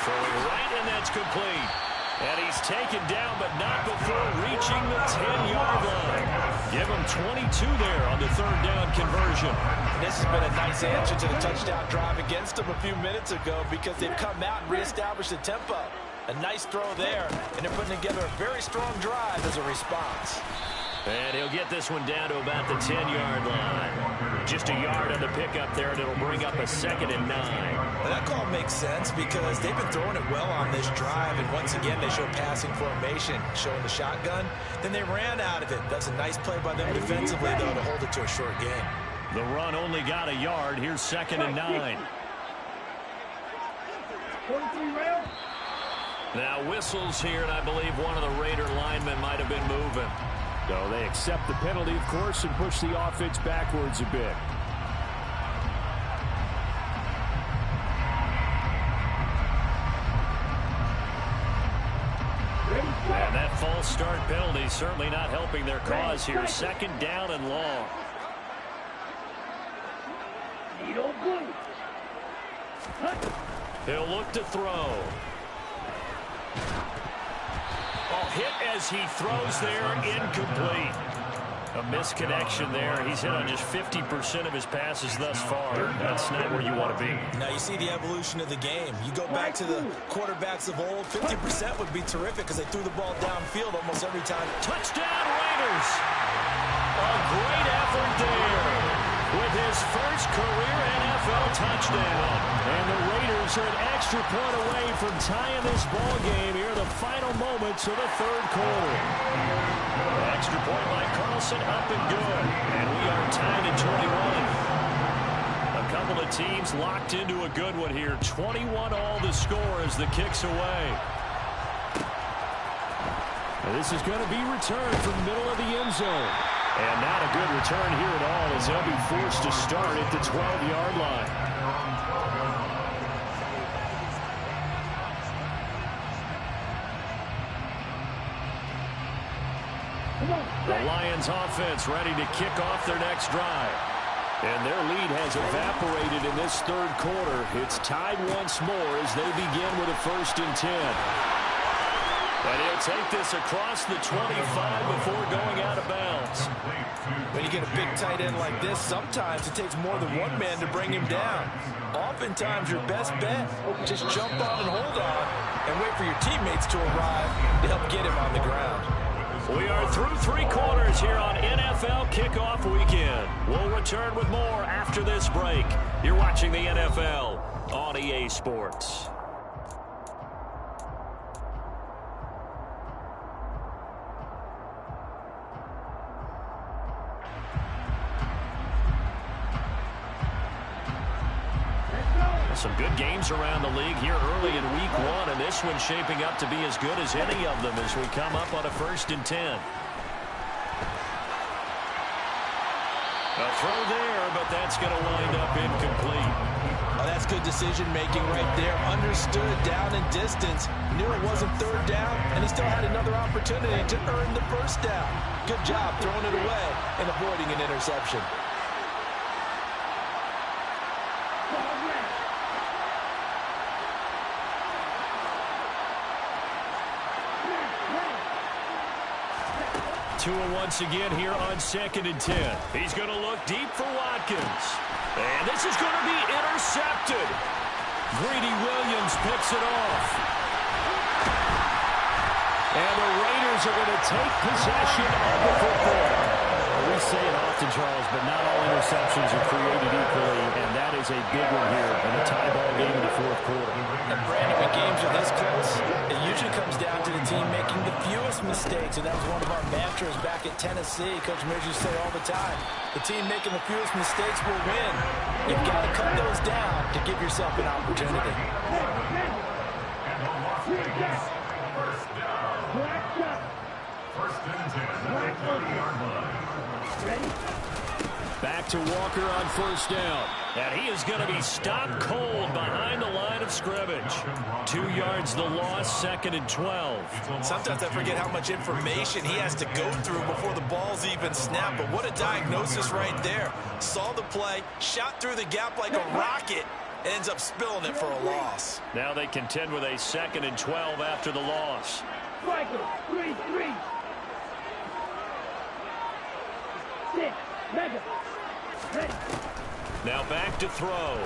Throwing right, and that's complete. And he's taken down, but not before reaching the 10-yard line. Give him 22 there on the 3rd down conversion. This has been a nice answer to the touchdown drive against them a few minutes ago because they've come out and reestablished the tempo. A nice throw there, and they're putting together a very strong drive as a response. And he'll get this one down to about the 10-yard line. Just a yard on the pickup there, and it'll bring up a 2nd and 9. Well, that call makes sense because they've been throwing it well on this drive, and once again they show passing formation, showing the shotgun. Then they ran out of it. That's a nice play by them defensively, though, to hold it to a short game. The run only got a yard. Here's 2nd and 9. Now whistles here, and I believe one of the Raider linemen might have been moving. So they accept the penalty, of course, and push the offense backwards a bit. And that false start penalty certainly not helping their cause here. Second down and long. He'll look to throw. Oh, hit as he throws there, incomplete. A misconnection there. He's hit on just 50% of his passes thus far. That's not where you want to be. Now you see the evolution of the game. You go back to the quarterbacks of old, 50% would be terrific because they threw the ball downfield almost every time. Touchdown Raiders! A great effort there with his first career NFL touchdown. And the Raiders are an extra point away from tying this ball game here in the final moments of the third quarter. Extra point by Carlson, up and good. And we are tied at 21. A couple of teams locked into a good one here. 21 all the score as the kick's away. And this is going to be returned from the middle of the end zone. And not a good return here at all as they'll be forced to start at the 12-yard line. The Lions offense ready to kick off their next drive. And their lead has evaporated in this third quarter. It's tied once more as they begin with a 1st and 10. And he'll take this across the 25 before going out of bounds. When you get a big tight end like this, sometimes it takes more than one man to bring him down. Oftentimes, your best bet, just jump on and hold on and wait for your teammates to arrive to help get him on the ground. We are through 3 quarters here on NFL Kickoff Weekend. We'll return with more after this break. You're watching the NFL on EA Sports. Some good games around the league here early in week 1, and this one's shaping up to be as good as any of them as we come up on a 1st and 10. A throw there, but that's going to wind up incomplete. Oh, that's good decision-making right there. Understood down and distance. Knew it wasn't 3rd down, and he still had another opportunity to earn the 1st down. Good job throwing it away and avoiding an interception. Tua once again here on 2nd and 10. He's going to look deep for Watkins. And this is going to be intercepted. Greedy Williams picks it off. And the Raiders are going to take possession of the football. We say it often, Charles, but not all interceptions are created equally, and that is a big one here in a tie ball game in the 4th quarter. And Brandon, when games are this close, it usually comes down to the team making the fewest mistakes, and that was one of our mantras back at Tennessee. Coach Midge used to say all the time, the team making the fewest mistakes will win. You've got to cut those down to give yourself an opportunity. First and 10 at the 30-yard line. Back to Walker on 1st down. And he is going to be stopped cold behind the line of scrimmage. 2 yards the loss, 2nd and 12. Sometimes I forget how much information he has to go through before the ball's even snapped. But what a diagnosis right there. Saw the play, shot through the gap like a rocket, ends up spilling it for a loss. Now they contend with a 2nd and 12 after the loss. 3-3. 6, mega. Ready. Now back to throw.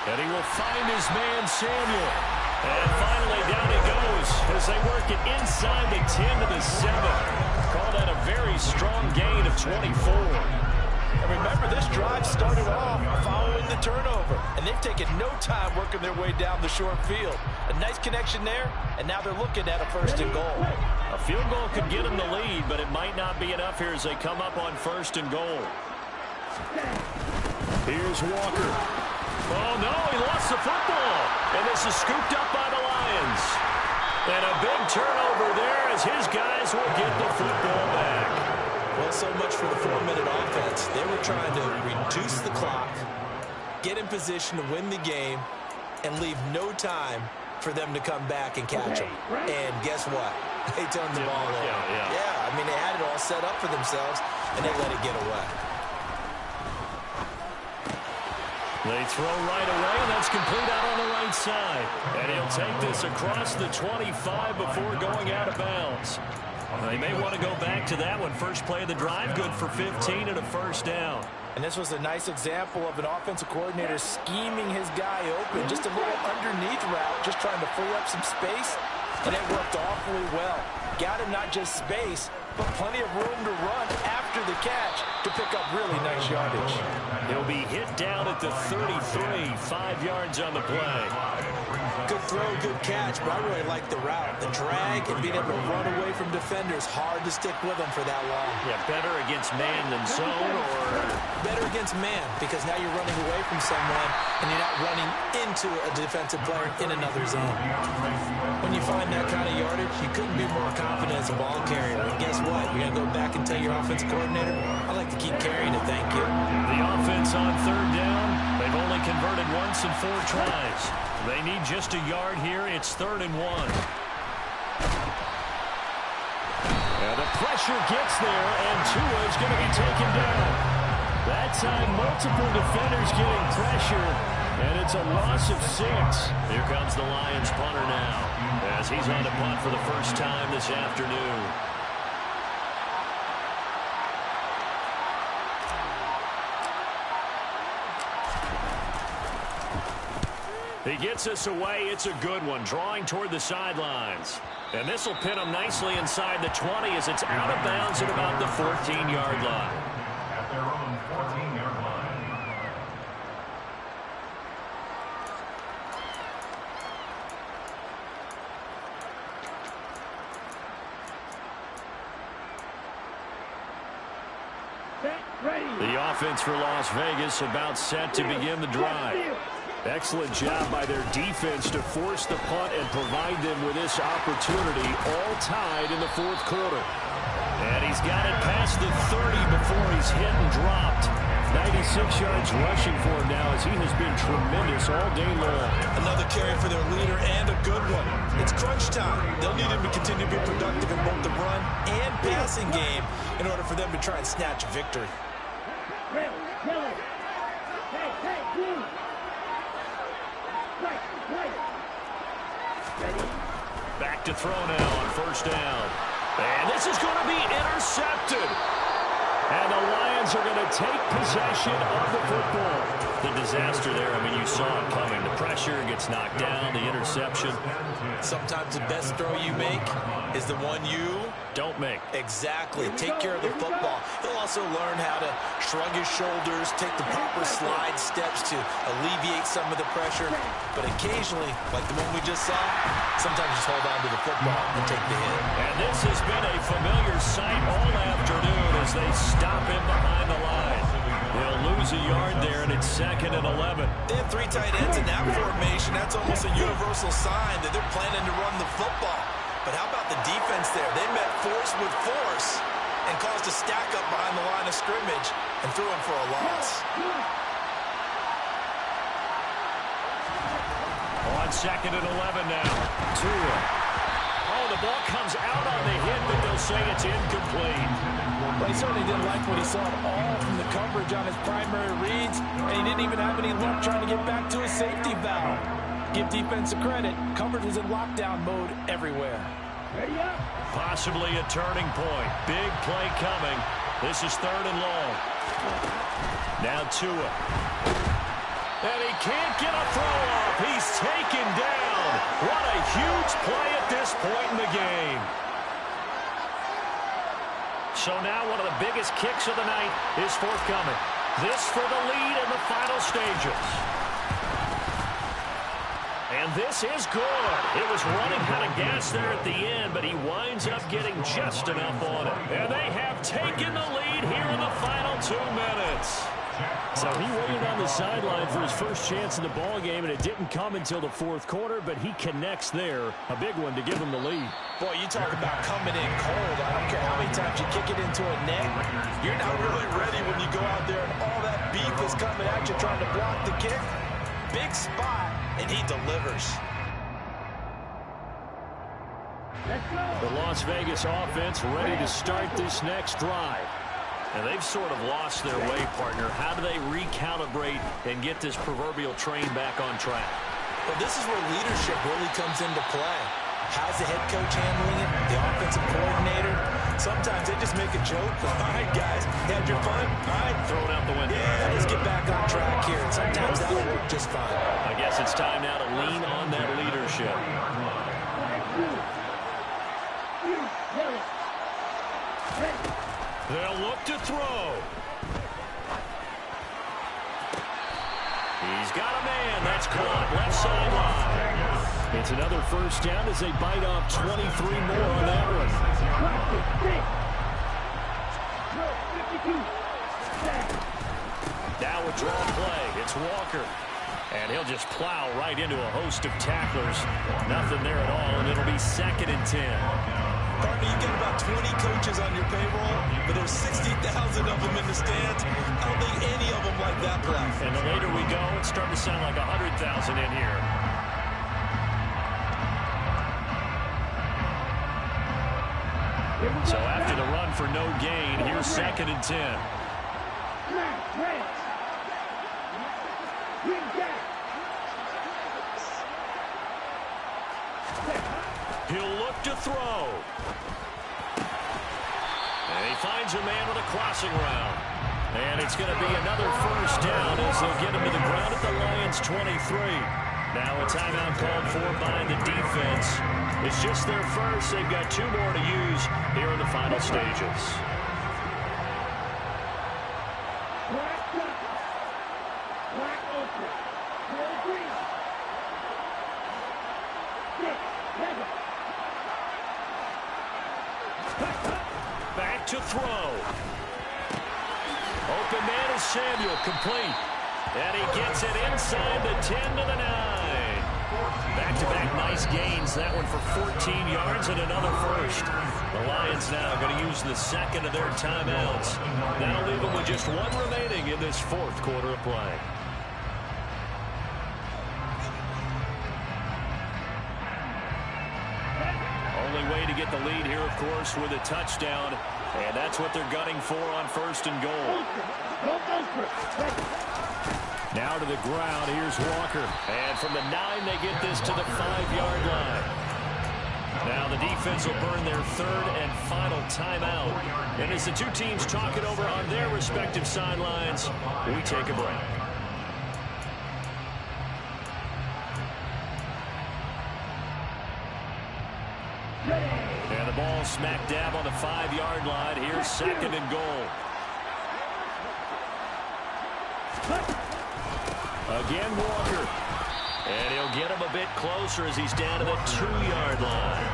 And he will find his man Samuel. And finally down he goes as they work it inside the 10 to the 7. Call that a very strong gain of 24. And remember, this drive started off following the turnover, and they've taken no time working their way down the short field. A nice connection there, and now they're looking at a 1st and goal. A field goal could get them the lead, but it might not be enough here as they come up on 1st and goal. Here's Walker. Oh, no, he lost the football. And this is scooped up by the Lions. And a big turnover there as his guys will get the football back. Well, so much for the 4-minute offense. They were trying to reduce the clock, get in position to win the game, and leave no time for them to come back and catch them. And guess what? They turned the ball over. Yeah, I mean, they had it all set up for themselves, and they let it get away. They throw right away, and that's complete out on the right side. And he'll take this across the 25 before going out of bounds. They may want to go back to that one. First play of the drive, good for 15 and a first down. And this was a nice example of an offensive coordinator scheming his guy open. Just a little underneath route, just trying to free up some space. And it worked awfully well. Got him not just space, but plenty of room to run after the catch to pick up really nice yardage. He'll be hit down at the 33, 5 yards on the play. Good throw, good catch, but I really like the route. The drag and being able to run away from defenders, hard to stick with them for that long. Yeah, better against man than zone, or better against man, because now you're running away from someone and you're not running into a defensive player in another zone. When you find that kind of yardage, you couldn't be more confident as a ball carrier. And guess what? You're going to go back and tell your offensive coordinator, I like to keep carrying it, thank you. The offense on third down, they've only converted once in 4 tries. They need just a yard here. It's 3rd and 1. And the pressure gets there, and Tua is going to be taken down. That time, multiple defenders getting pressure, and it's a loss of 6. Here comes the Lions punter now, as he's on to punt for the first time this afternoon. He gets us away. It's a good one, drawing toward the sidelines. And this will pin him nicely inside the 20 as it's out of bounds at about the 14-yard line. At their own 14-yard line. The offense for Las Vegas about set to begin the drive. Excellent job by their defense to force the punt and provide them with this opportunity, all tied in the 4th quarter. And he's got it past the 30 before he's hit and dropped. 96 yards rushing for him now as he has been tremendous all day long. Another carry for their leader and a good one. It's crunch time. They'll need him to continue to be productive in both the run and passing game in order for them to try and snatch a victory. Back to throw now on first down. And this is going to be intercepted. And the Lions are going to take possession of the football. The disaster there, I mean, you saw it coming. The pressure gets knocked down, the interception. Sometimes the best throw you make is the one you don't make. Exactly. Take care of the football. He'll also learn how to shrug his shoulders, take the proper slide steps to alleviate some of the pressure. But occasionally, like the one we just saw, sometimes just hold on to the football and take the hit. And this has been a familiar sight all afternoon as they stop him behind the line. They'll lose a yard there, and it's 2nd and 11. They have 3 tight ends in that formation. That's almost a universal sign that they're planning to run the football. But how about the defense there? They met force with force and caused a stack up behind the line of scrimmage and threw him for a loss. On 2nd and 11 now. Tua. Oh, the ball comes out on the hit, but they'll say it's incomplete. Well, he certainly didn't like what he saw at all from the coverage on his primary reads, and he didn't even have any luck trying to get back to his safety valve. Give defense a credit. Coverage was in lockdown mode everywhere. Possibly a turning point. Big play coming. This is 3rd and long. Now Tua. And he can't get a throw off. He's taken down. What a huge play at this point in the game. So now one of the biggest kicks of the night is forthcoming. This for the lead in the final stages. And this is good. It was running out of gas there at the end, but he winds up getting just enough on it. And they have taken the lead here in the final 2 minutes. So he waited on the sideline for his first chance in the ball game, and it didn't come until the fourth quarter, but he connects there. A big one to give him the lead. Boy, you talk about coming in cold. I don't care how many times you kick it into a net. You're not really ready when you go out there and all that beef is coming at you trying to block the kick. Big spot, and he delivers. The Las Vegas offense ready to start this next drive. And they've sort of lost their way, partner. How do they recalibrate and get this proverbial train back on track? Well, this is where leadership really comes into play. How's the head coach handling it? The offensive coordinator? Sometimes they just make a joke. All right, guys, had your fun? All right. Throw it out the window. Yeah, let's get back on track here. And sometimes that'll work just fine. I guess it's time now to lean on that leadership. They'll look to throw. He's got a man. That's caught. Left sideline. It's another first down as they bite off 23 more on that one. Now a draw play. It's Walker. And he'll just plow right into a host of tacklers. Nothing there at all, and it'll be 2nd and 10. Partner, you get about 20 coaches on your payroll, but there's 60,000 of them in the stands. I don't think any of them like that play. And the later we go, it's starting to sound like 100,000 in here. So after the run for no gain, here's 2nd and 10. He'll look to throw. And he finds a man with a crossing route. And it's going to be another first down as they'll get him to the ground at the Lions' 23. Now a timeout called for by the defense. It's just their first. They've got 2 more to use here in the final stages. Back to throw. Open man is Samuel, complete. And he gets it inside the 10 to the 9. Back-to-back nice gains. That one for 14 yards and another first. The Lions now going to use the 2nd of their timeouts. That'll leave them with just 1 remaining in this 4th quarter of play. Only way to get the lead here, of course, with a touchdown. And that's what they're gunning for on 1st and goal. Now to the ground. Here's Walker. And from the 9, they get this to the 5-yard line. Now the defense will burn their 3rd and final timeout. And as the 2 teams talk it over on their respective sidelines, we take a break. And the ball smack dab on the 5-yard line. Here's 2nd and goal. Again, Walker. And he'll get him a bit closer as he's down to the 2-yard line.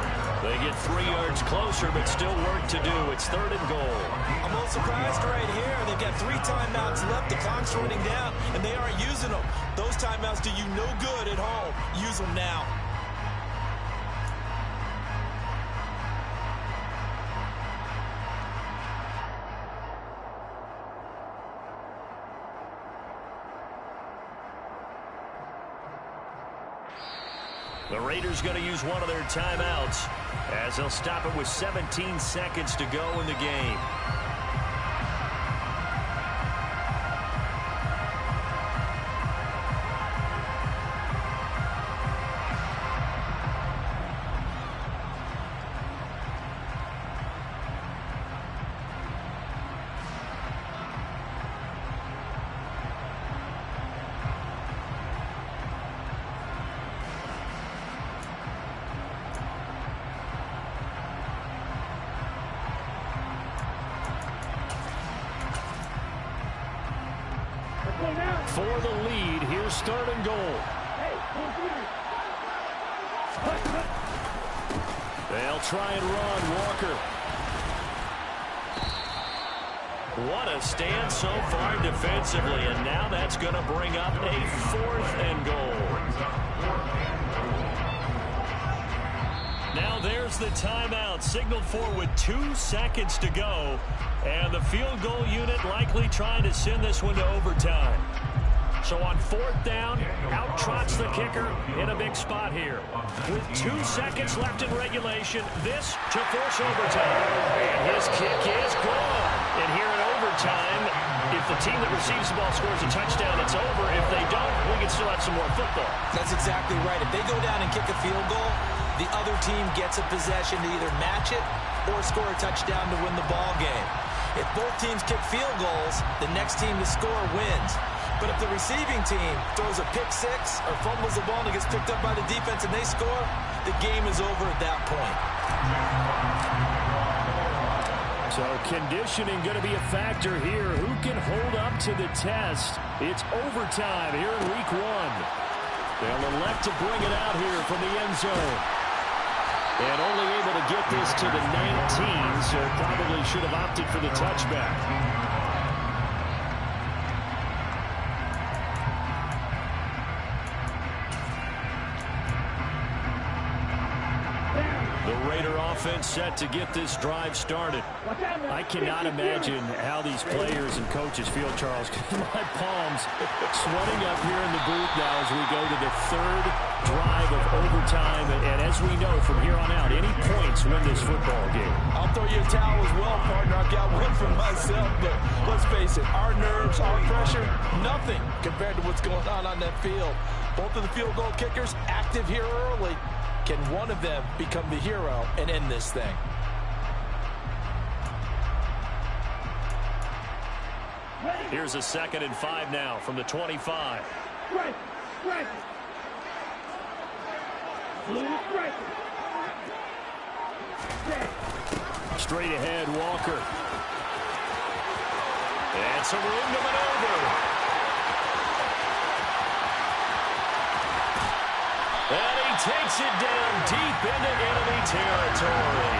They get 3 yards closer, but still work to do. It's 3rd and goal. I'm a little surprised right here. They've got 3 timeouts left. The clock's running down, and they aren't using them. Those timeouts do you no good at home. Use them now. The Raiders going to use one of their timeouts as they'll stop it with 17 seconds to go in the game. For the lead, here's 3rd and goal. They'll try and run. Walker. What a stand so far defensively, and now that's going to bring up a 4th and goal. Now there's the timeout, signaled for with 2 seconds to go, and the field goal unit likely trying to send this one to overtime. So on 4th down, out trots the kicker in a big spot here. With 2 seconds left in regulation, this to force overtime. And his kick is good. And here in overtime, if the team that receives the ball scores a touchdown, it's over. If they don't, we can still have some more football. That's exactly right. If they go down and kick a field goal, the other team gets a possession to either match it or score a touchdown to win the ball game. If both teams kick field goals, the next team to score wins. But if the receiving team throws a pick six or fumbles the ball and it gets picked up by the defense and they score, the game is over at that point. So conditioning going to be a factor here. Who can hold up to the test? It's overtime here in week 1. They'll elect to bring it out here from the end zone. And only able to get this to the 19, so probably should have opted for the touchback. Offense set to get this drive started. I cannot imagine how these players and coaches feel, Charles. My palms sweating up here in the booth now as we go to the 3rd drive of overtime. And as we know from here on out, any points win this football game. I'll throw you a towel as well, partner. I've got one for myself, but let's face it, our nerves, our pressure, nothing compared to what's going on that field. Both of the field goal kickers active here early. Can one of them become the hero and end this thing? Here's a 2nd and 5 now from the 25. Straight ahead, Walker. And some room to maneuver. And he takes it down deep into enemy territory.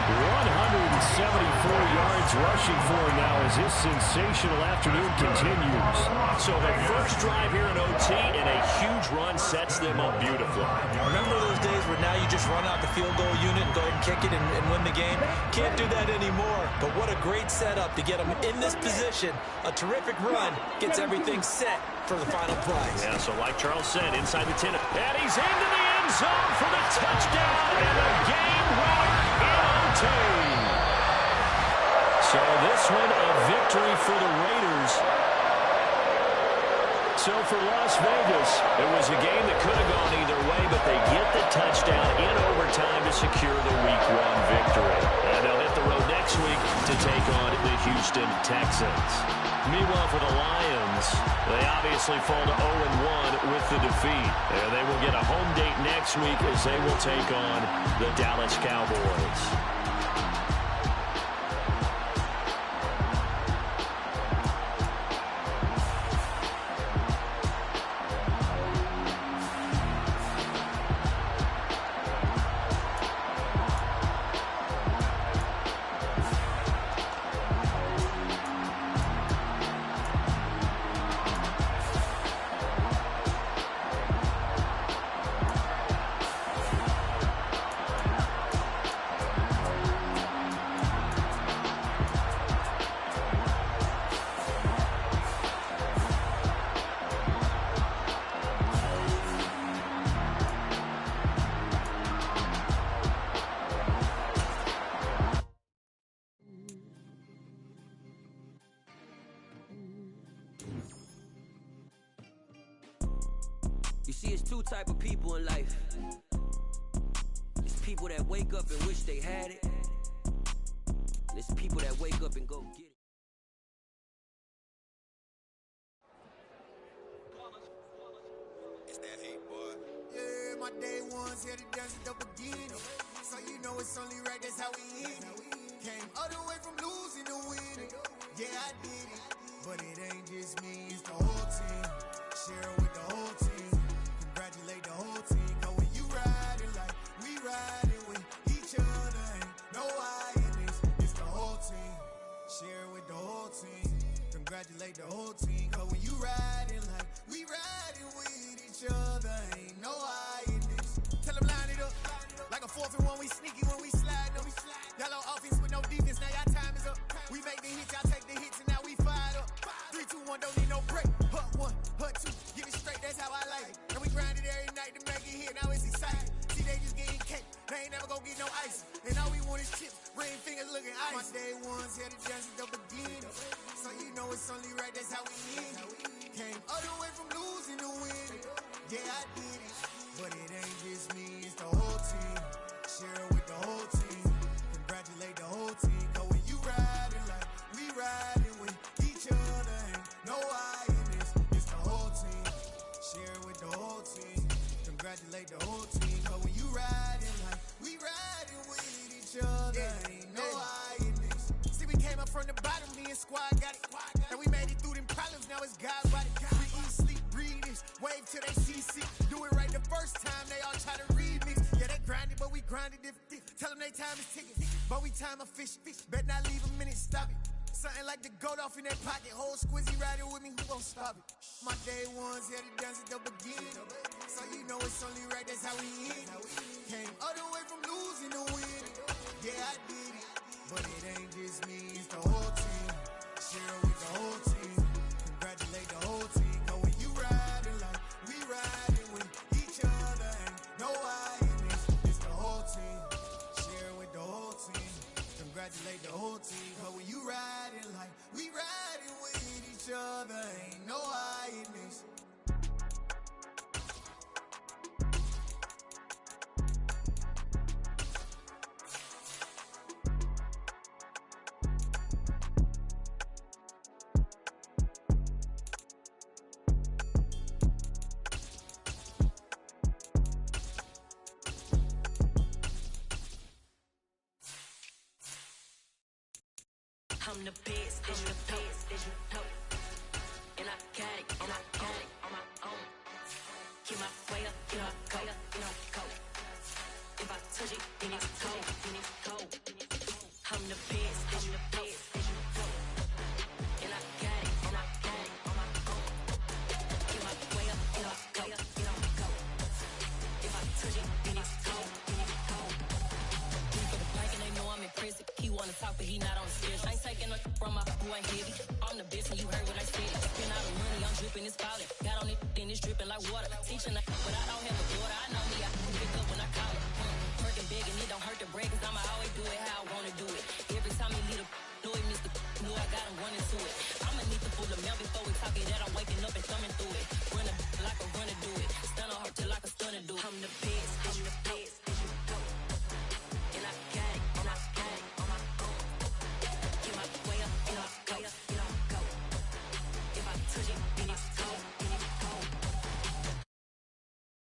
174 yards rushing for him now as his sensational afternoon continues. So the first drive here in OT and a huge run sets them up beautifully. Remember those days where now you just run out the field goal unit and go ahead and kick it and win the game? Can't do that anymore. But what a great setup to get them in this position. A terrific run gets everything set for the final play. Yeah, so like Charles said, inside the 10. And he's into the end zone for the touchdown and the game winner in OT. So this one a victory for the Raiders. So for Las Vegas, it was a game that could have gone either way, but they get the touchdown in overtime to secure the Week 1 victory. And they'll hit the road next week to take on the Houston Texans. Meanwhile, for the Lions, they obviously fall to 0-1 with the defeat. And they will get a home date next week as they will take on the Dallas Cowboys. You see, it's two type of people in life. It's people that wake up and wish they had it. And it's people that wake up and go get it. It's that heat, boy. Yeah, my day ones here to dance at the beginning. So you know it's only right, that's how we end it. Came all the way from losing to winning. Yeah, I did it. But it ain't just me, it's the whole team. Share with the whole team. Congratulate the whole team. Cause when you riding like we riding with each other, ain't no I in this. It's the whole team. Share with the whole team. congratulate the whole team. Cause when you riding like we riding with each other, ain't no hiding this. Tell them line it up, like a 4th and 1, we sneaky when we slide them. Y'all on offense with no defense, now y'all time is up. We make the hits, y'all take the hits, and now we fired up. 3, 2, 1, don't need no break. Hut 1, hut 2, get it straight, that's how I like it. And we grind it every night to make it hit, now it's exciting. See, they just getting cake, they ain't never gonna get no ice. And all we want is chips, ring fingers looking ice. My day ones here to dance at the beginning. So you know it's only right, that's how we end it. Came all the way from losing to winning. Yeah, I did it. But it ain't just me, it's the whole team. Share it with the whole team. Congratulate the whole team. Cause when you riding like we riding with each other, ain't no hiding this. It's the whole team. Share it with the whole team. Congratulate the whole team. Cause when you riding like we riding with each other, ain't no hiding this. See, we came up from the bottom, me and squad got it. And we made it through them problems, now it's God body. We eat, sleep, breathe this, wave till they see sick. Do it right the first time, they all try to remix. Yeah, they grinded, but we grinded different. Tell them they time is ticking, but we time a fish. Bet not leave a minute, stop it. Something like the Gotw in their pocket. Whole squizzy riding with me, who gon' stop it? My day ones here to dance at the beginning. So you know it's only right, that's how we end it. Came all the way from losing to winning. Yeah, I did it. But it ain't just me, it's the whole team. Share it with the whole team. Congratulate the whole team. Cause when you riding like we riding with each other, ain't no hiding this. It's the whole team. Share it with the whole team. Congratulate the whole team. Cause when you riding like we riding with each other, ain't no hiding this. I'm the best, as you know. And I got it, on my own. Keep my way up, you know, go. If I touch it, then it's cold. I'm the best, as you know. And I got it, on my own. Keep my way up, you know, go. If I touch it, then it's cold. For the blank and they know I'm impressive. He wanna talk, but he not on the schedule. I ain't taking no from my boy heavy. I'm the best and you heard what I said. Spend all the money, I'm dripping, it's falling. Got on it, then it's dripping like water. Teaching but I don't have a daughter. I know me, I can pick up when I call it. Working big and it don't hurt to break, cause I'ma always do it how I wanna do it. Every time he lead a know it, Mr. Know I got him running to it. I'ma need to pull the mail before we talk it that I'm waking up and thumbing through it.